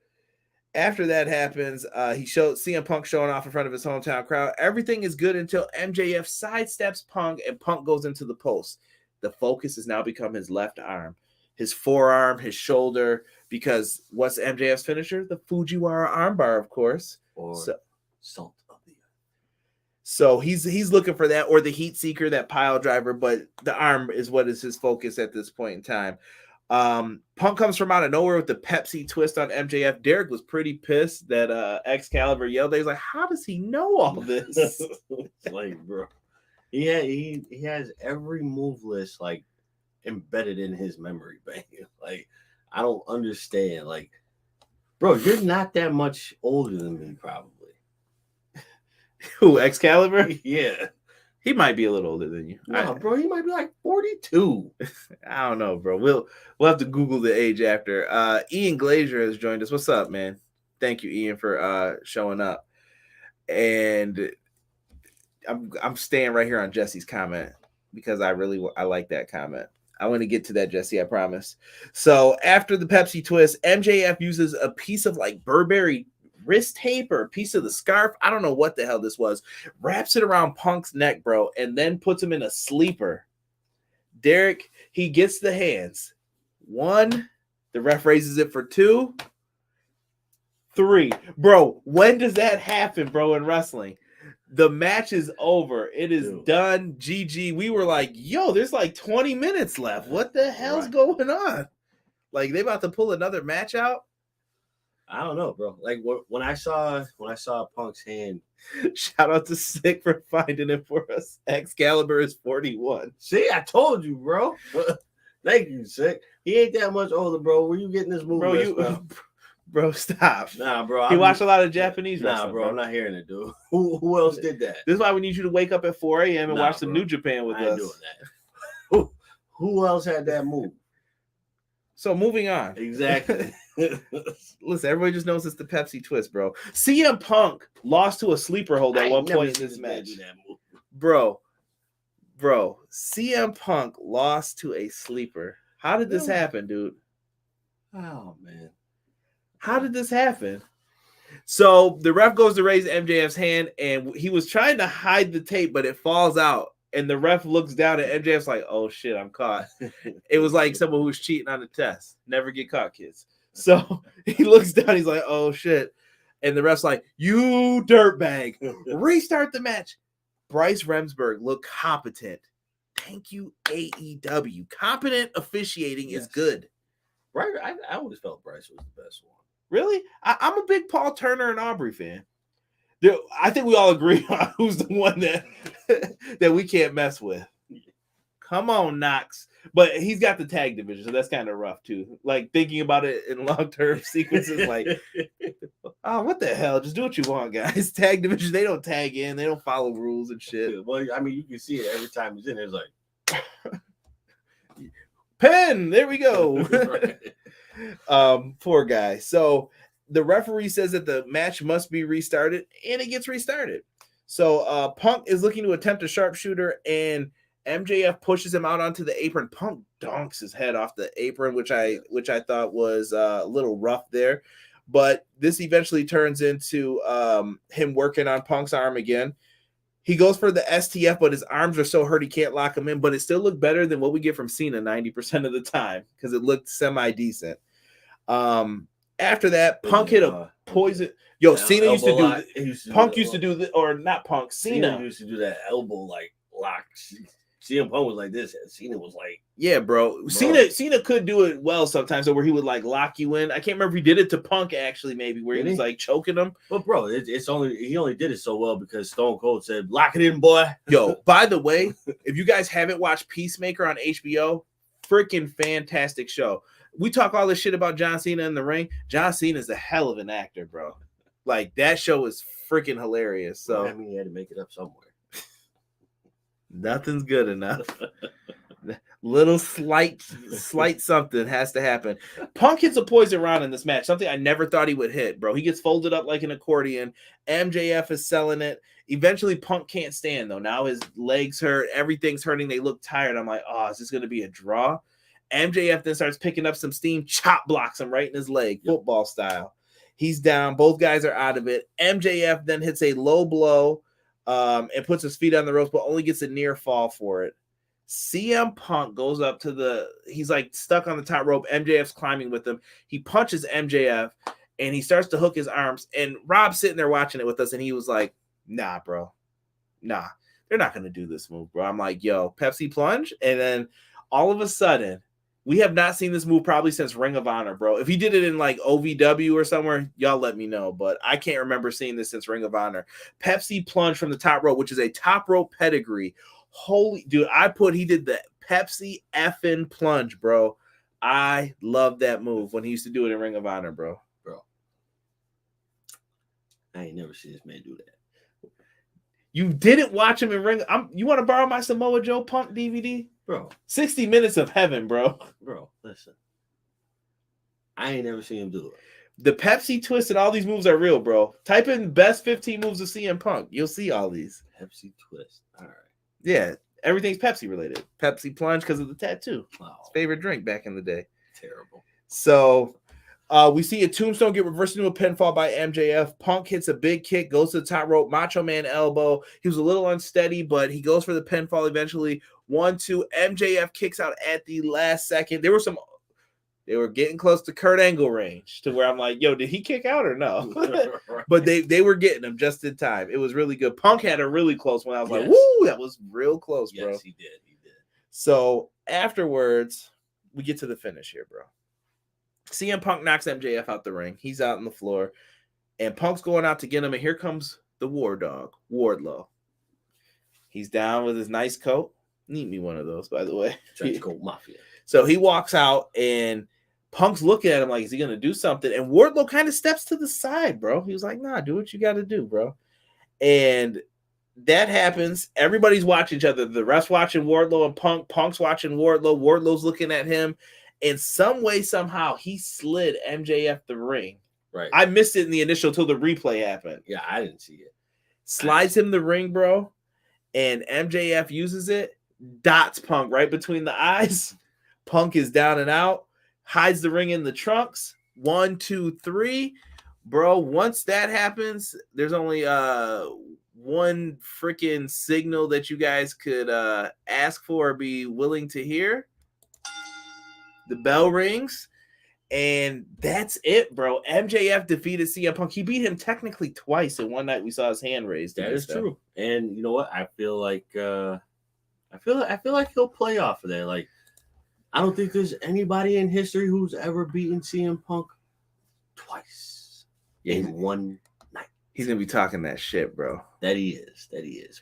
after that happens, he showed CM Punk showing off in front of his hometown crowd. Everything is good until MJF sidesteps Punk and Punk goes into the post. The focus has now become his left arm, his forearm, his shoulder, because what's MJF's finisher? The Fujiwara armbar, of course. Or Salt of the Earth. So he's looking for that, or the heat seeker, that pile driver, but the arm is what is his focus at this point in time. Punk comes from out of nowhere with the Pepsi twist on MJF. Derek was pretty pissed that Excalibur yelled. He's like, how does he know all this? It's like, bro, he has every move list like embedded in his memory bank. Like, I don't understand. Like, bro, you're not that much older than me, probably. Who, Excalibur? Yeah. He might be a little older than you. No, bro, he might be like 42. I don't know, bro. We'll have to Google the age after. Ian Glazier has joined us. What's up, man? Thank you, Ian, for showing up. And I'm staying right here on Jesse's comment. because I like that comment. I want to get to that, Jesse, I promise. So after the Pepsi twist, MJF uses a piece of like Burberry wrist tape or a piece of the scarf. I don't know what the hell this was. Wraps it around Punk's neck, bro, and then puts him in a sleeper. Derek, he gets the hands. 1, the ref raises it for 2, 3. Bro, when does that happen, bro, in wrestling? The match is over. It is done. GG. We were like, yo, there's like 20 minutes left. What the hell's going on? Like, they about to pull another match out? I don't know, bro. Like when I saw Punk's hand. Shout out to Sick for finding it for us. Excalibur is 41. See, I told you, bro. Thank you, Sick. He ain't that much older, bro. Where you getting this movie? Bro, stop. Nah, bro. He watched a lot of Japanese wrestling. Nah, bro. I'm not hearing it, dude. Who else did that? This is why we need you to wake up at 4 a.m. and watch some New Japan with us. I ain't doing that. Who else had that move? So moving on. Exactly. Listen, everybody just knows it's the Pepsi twist, bro. CM Punk lost to a sleeper hold at one point in this match. Bro, CM Punk lost to a sleeper. How did this happen, dude? Oh, man. How did this happen? So the ref goes to raise MJF's hand, and he was trying to hide the tape, but it falls out. And the ref looks down, and MJF's like, oh, shit, I'm caught. It was like someone who was cheating on the test. Never get caught, kids. So he looks down. He's like, oh, shit. And the ref's like, you dirtbag. Restart the match. Bryce Remsburg looked competent. Thank you, AEW. Competent officiating is good. Right. I always felt Bryce was the best one. Really? I'm a big Paul Turner and Aubrey fan. I think we all agree on who's the one that we can't mess with. Come on, Knox. But he's got the tag division, so that's kind of rough, too. Like, thinking about it in long-term sequences, like, oh, what the hell? Just do what you want, guys. Tag division, they don't tag in. They don't follow rules and shit. Well, I mean, you can see it every time he's in there. It's like, Pen, there we go. Poor guy. So the referee says that the match must be restarted, and it gets restarted. So Punk is looking to attempt a sharpshooter, and MJF pushes him out onto the apron. Punk donks his head off the apron, which I thought was a little rough there. But this eventually turns into him working on Punk's arm again. He goes for the STF, but his arms are so hurt he can't lock him in. But it still looked better than what we get from Cena 90% of the time because it looked semi-decent. After that, Punk hit a poison. Yo, Cena used to do. Punk used to do this, or not Punk. Cena used to do that elbow like lock. CM Punk was like this. Cena was like, yeah, bro. Cena could do it well sometimes, where he would like lock you in. I can't remember if he did it to Punk actually, maybe where he was like choking him. But bro, he only did it so well because Stone Cold said, "Lock it in, boy." Yo, by the way, if you guys haven't watched Peacemaker on HBO, freaking fantastic show. We talk all this shit about John Cena in the ring. John Cena is a hell of an actor, bro. Like that show is freaking hilarious. So I mean, he had to make it up somewhere. Nothing's good enough. Little slight something has to happen. Punk hits a poison round in this match, something I never thought he would hit, bro. He gets folded up like an accordion. MJF is selling it. Eventually, Punk can't stand, though. Now his legs hurt. Everything's hurting. They look tired. I'm like, oh, is this going to be a draw? MJF then starts picking up some steam, chop blocks him right in his leg, football style. He's down. Both guys are out of it. MJF then hits a low blow and puts his feet on the ropes, but only gets a near fall for it. CM Punk goes up to he's like stuck on the top rope. MJF's climbing with him. He punches MJF and he starts to hook his arms. And Rob's sitting there watching it with us, and he was like, nah, bro. Nah, they're not going to do this move, bro. I'm like, yo, Pepsi plunge. And then all of a sudden, we have not seen this move probably since Ring of Honor, bro. If he did it in like OVW or somewhere, y'all let me know. But I can't remember seeing this since Ring of Honor. Pepsi plunge from the top rope, which is a top rope pedigree. Holy dude, he did the Pepsi effing plunge, bro. I love that move when he used to do it in Ring of Honor, bro. I ain't never seen this man do that. You didn't watch him in Ring. You want to borrow my Samoa Joe Punk DVD? Bro. 60 minutes of heaven, bro. Bro, listen. I ain't never seen him do it. The Pepsi twist and all these moves are real, bro. Type in best 15 moves of CM Punk. You'll see all these. Pepsi twist. All right. Yeah. Everything's Pepsi related. Pepsi Plunge because of the tattoo. Oh, His favorite drink back in the day. terrible. So we see a tombstone get reversed into a pinfall by MJF. Punk hits a big kick, goes to the top rope, Macho Man elbow. He was a little unsteady, but he goes for the pinfall eventually. 1-2. MJF kicks out at the last second. They were getting close to Kurt Angle range to where I'm like, yo, did he kick out or no? Right. But they were getting him just in time. It was really good. Punk had a really close one. I was like, Yes. woo, that was real close, bro. Yes, he did. So afterwards, we get to the finish here, bro. CM Punk knocks MJF out the ring. He's out on the floor, and Punk's going out to get him, and here comes the War Dog, Wardlow. He's down with his nice coat. Need me one of those, by the way. Trench coat mafia. So he walks out, and Punk's looking at him like, is he going to do something? And Wardlow kind of steps to the side, bro. He was like, nah, do what you got to do, bro. And that happens. Everybody's watching each other. The ref's watching Wardlow and Punk. Punk's watching Wardlow. Wardlow's looking at him. In some way, somehow, he slid MJF the ring. Right. I missed it in the initial till the replay happened. Yeah, I didn't see it. Slides him the ring, bro. And MJF uses it. Dots Punk right between the eyes. Punk is down and out. Hides the ring in the trunks. 1, 2, 3. Bro, once that happens, there's only one freaking signal that you guys could ask for or be willing to hear. The bell rings, and that's it, bro. MJF defeated CM Punk. He beat him technically twice, and one night we saw his hand raised. That is true. And you know what? I feel like he'll play off of that. Like, I don't think there's anybody in history who's ever beaten CM Punk twice in one night. He's gonna be talking that shit, bro. That he is.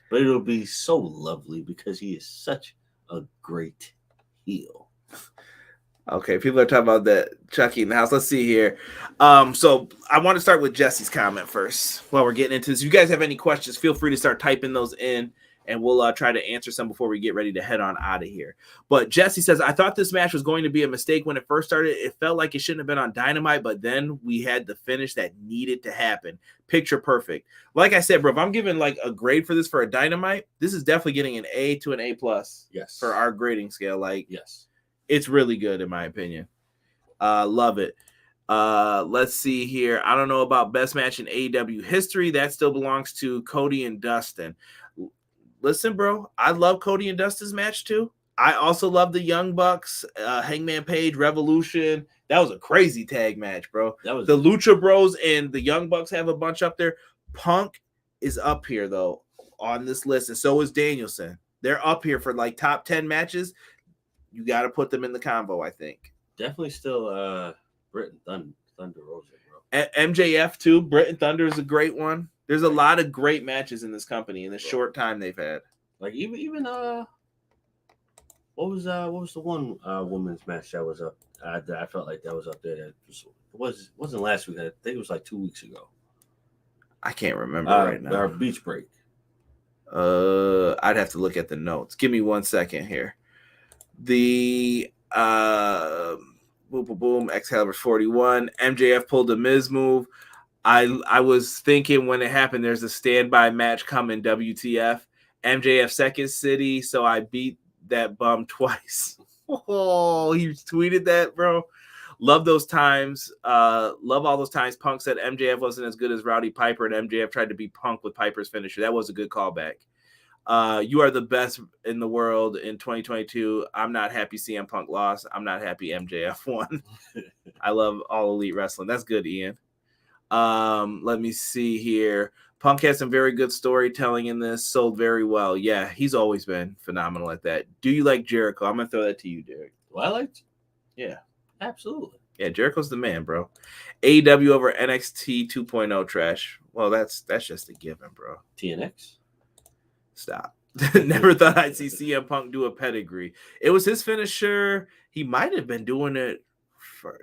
But it'll be so lovely because he is such a great heel. Okay, people are talking about that Chucky in the house. Let's see here. So I want to start with Jesse's comment first while we're getting into this. If you guys have any questions, feel free to start typing those in, and we'll try to answer some before we get ready to head on out of here. But Jesse says, I thought this match was going to be a mistake when it first started. It felt like it shouldn't have been on Dynamite, but then we had the finish that needed to happen. Picture perfect. Like I said, bro, if I'm giving like a grade for this for a Dynamite, this is definitely getting an A to an A+. Yes. For our grading scale. Like, yes. It's really good, in my opinion. Love it. Let's see here. I don't know about best match in AEW history. That still belongs to Cody and Dustin. Listen, bro, I love Cody and Dustin's match too. I also love the Young Bucks, Hangman Page, Revolution. That was a crazy tag match, bro. That was the Lucha Bros and the Young Bucks have a bunch up there. Punk is up here, though, on this list, and so is Danielson. They're up here for like top 10 matches. You got to put them in the combo, I think. Definitely still Britt and Thunder Rosa, bro. MJF too. Britt and Thunder is a great one. There's a lot of great matches in this company in the short time they've had. Like even what was the one women's match that was up? I felt like that was up there. That wasn't last week. I think it was like 2 weeks ago. I can't remember right now. Our beach break. I'd have to look at the notes. Give me 1 second here. The boom, boom, boom, Excalibur 41. MJF pulled a Miz move. I was thinking when it happened, there's a standby match coming, WTF. MJF second city, so I beat that bum twice. Oh, he tweeted that, bro. Love those times. Love all those times Punk said MJF wasn't as good as Rowdy Piper, and MJF tried to beat Punk with Piper's finisher. That was a good callback. You are the best in the world in 2022. I'm not happy CM Punk lost. I'm not happy MJF won. I love all elite wrestling. That's good, Ian. Let me see here. Punk has some very good storytelling in this. Sold very well. Yeah, he's always been phenomenal at that. Do you like Jericho? I'm gonna throw that to you, Derek. Do I like? Yeah, absolutely. Yeah, Jericho's the man, bro. AEW over NXT 2.0 trash. Well, that's just a given, bro. TNX. Stop. Never thought I'd see CM Punk do a pedigree. It was his finisher. He might have been doing it.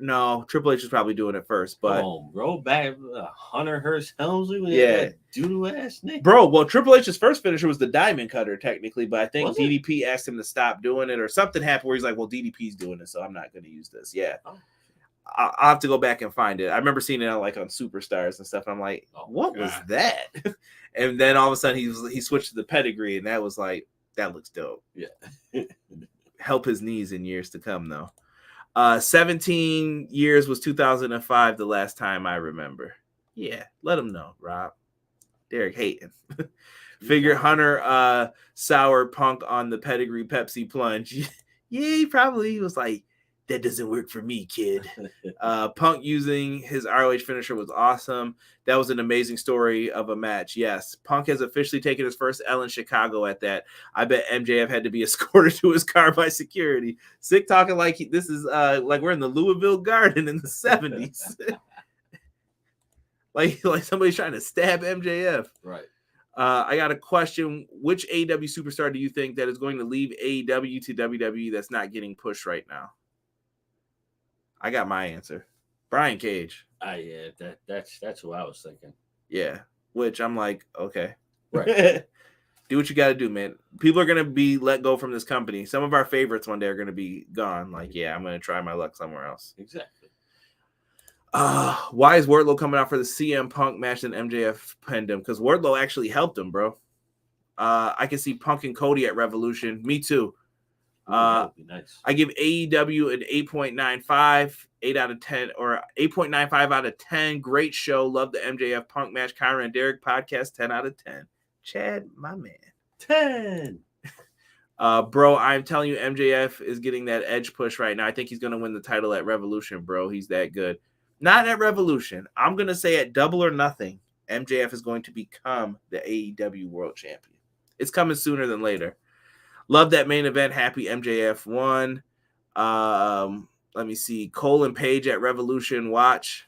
No, Triple H was probably doing it first. But bro, back Hunter Hearst Helmsley. Yeah, doo-doo ass nigga. Bro, well, Triple H's first finisher was the Diamond Cutter, technically, but I think DDP asked him to stop doing it, or something happened where he's like, "Well, DDP's doing it, so I'm not going to use this." Yeah, I'll have to go back and find it. I remember seeing it like on Superstars and stuff. And I'm like, what was that? And then all of a sudden he switched to the pedigree, and that was like, That looks dope. Yeah. Help his knees in years to come, though. 17 years was 2005, the last time I remember. Yeah, let him know, Rob. Derek hating. Figure Hunter soured Punk on the pedigree Pepsi plunge. Yeah, he probably was like, that doesn't work for me, kid. Punk using his ROH finisher was awesome. That was an amazing story of a match. Yes, Punk has officially taken his first L in Chicago at that. I bet MJF had to be escorted to his car by security. Sick talking like this is like we're in the Louisville Garden in the 70s. like somebody's trying to stab MJF. Right. I got a question. Which AEW superstar do you think that is going to leave AEW to WWE that's not getting pushed right now? I got my answer. Brian Cage. Yeah, that's who I was thinking. Yeah. Which I'm like, okay. Right. Do what you got to do, man. People are going to be let go from this company. Some of our favorites one day are going to be gone. Like, yeah, I'm going to try my luck somewhere else. Exactly. Why is Wardlow coming out for the CM Punk match and MJF pinned him? Because Wardlow actually helped him, bro. I can see Punk and Cody at Revolution. Me too. That would be nice. I give AEW an 8.95, 8 out of 10, or 8.95 out of 10. Great show. Love the MJF Punk match. Kyra and Derek podcast, 10 out of 10. Chad, my man. 10. Bro, I'm telling you, MJF is getting that edge push right now. I think he's going to win the title at Revolution, bro. He's that good. Not at Revolution. I'm going to say at Double or Nothing, MJF is going to become the AEW World Champion. It's coming sooner than later. Love that main event. Happy MJF won. Let me see. Cole and Page at Revolution. Watch.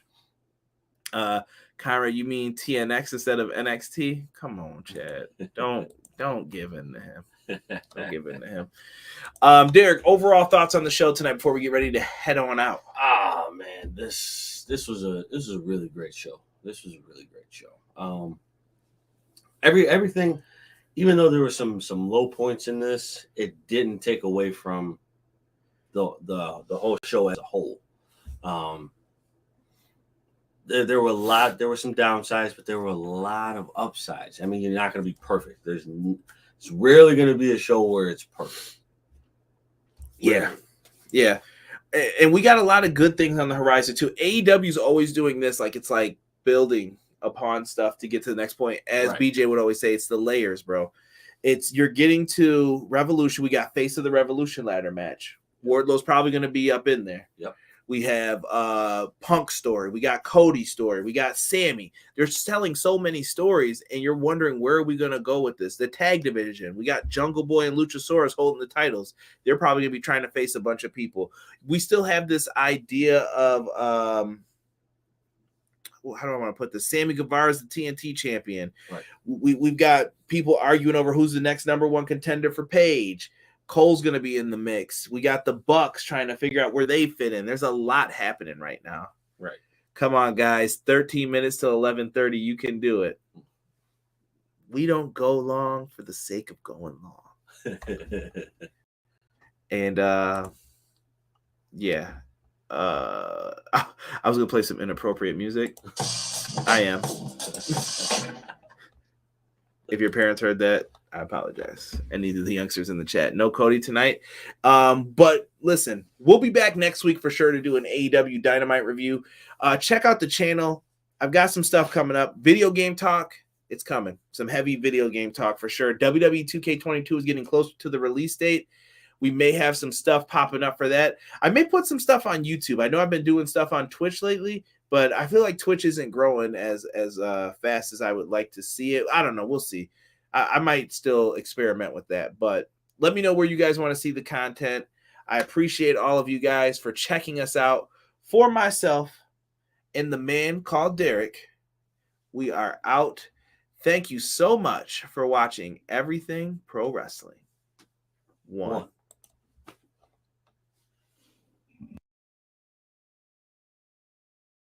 Kyra, you mean TNX instead of NXT? Come on, Chad. Don't give in to him. Don't give in to him. Derek, overall thoughts on the show tonight before we get ready to head on out. Oh man, this was a really great show. This was a really great show. Everything. Even though there were some low points in this, it didn't take away from the whole show as a whole. There were some downsides, but there were a lot of upsides. I mean, you're not going to be perfect. It's rarely going to be a show where it's perfect. Yeah. And we got a lot of good things on the horizon too. AEW is always doing this, like it's like building upon stuff to get to the next point. As right. BJ would always say, it's the layers, bro. You're getting to Revolution. We got Face of the Revolution ladder match. Wardlow's probably going to be up in there. Yep. We have Punk story. We got Cody story. We got Sammy. They're telling so many stories, and you're wondering where are we going to go with this? The tag division. We got Jungle Boy and Luchasaurus holding the titles. They're probably going to be trying to face a bunch of people. We still have this idea of how do I want to put this? Sammy Guevara is the TNT champion. Right. We've got people arguing over who's the next number one contender for Paige. Cole's going to be in the mix. We got the Bucks trying to figure out where they fit in. There's a lot happening right now. Right. Come on, guys. 13 minutes till 11:30. You can do it. We don't go long for the sake of going long. And yeah. I was going to play some inappropriate music. I am. If your parents heard that, I apologize. And neither the youngsters in the chat. No Cody tonight. But listen, we'll be back next week for sure to do an AEW Dynamite review. Check out the channel. I've got some stuff coming up. Video game talk. It's coming. Some heavy video game talk for sure. WWE 2K22 is getting closer to the release date. We may have some stuff popping up for that. I may put some stuff on YouTube. I know I've been doing stuff on Twitch lately, but I feel like Twitch isn't growing as fast as I would like to see it. I don't know. We'll see. I might still experiment with that, but let me know where you guys want to see the content. I appreciate all of you guys for checking us out. For myself and the man called Derek, we are out. Thank you so much for watching Everything Pro Wrestling. One.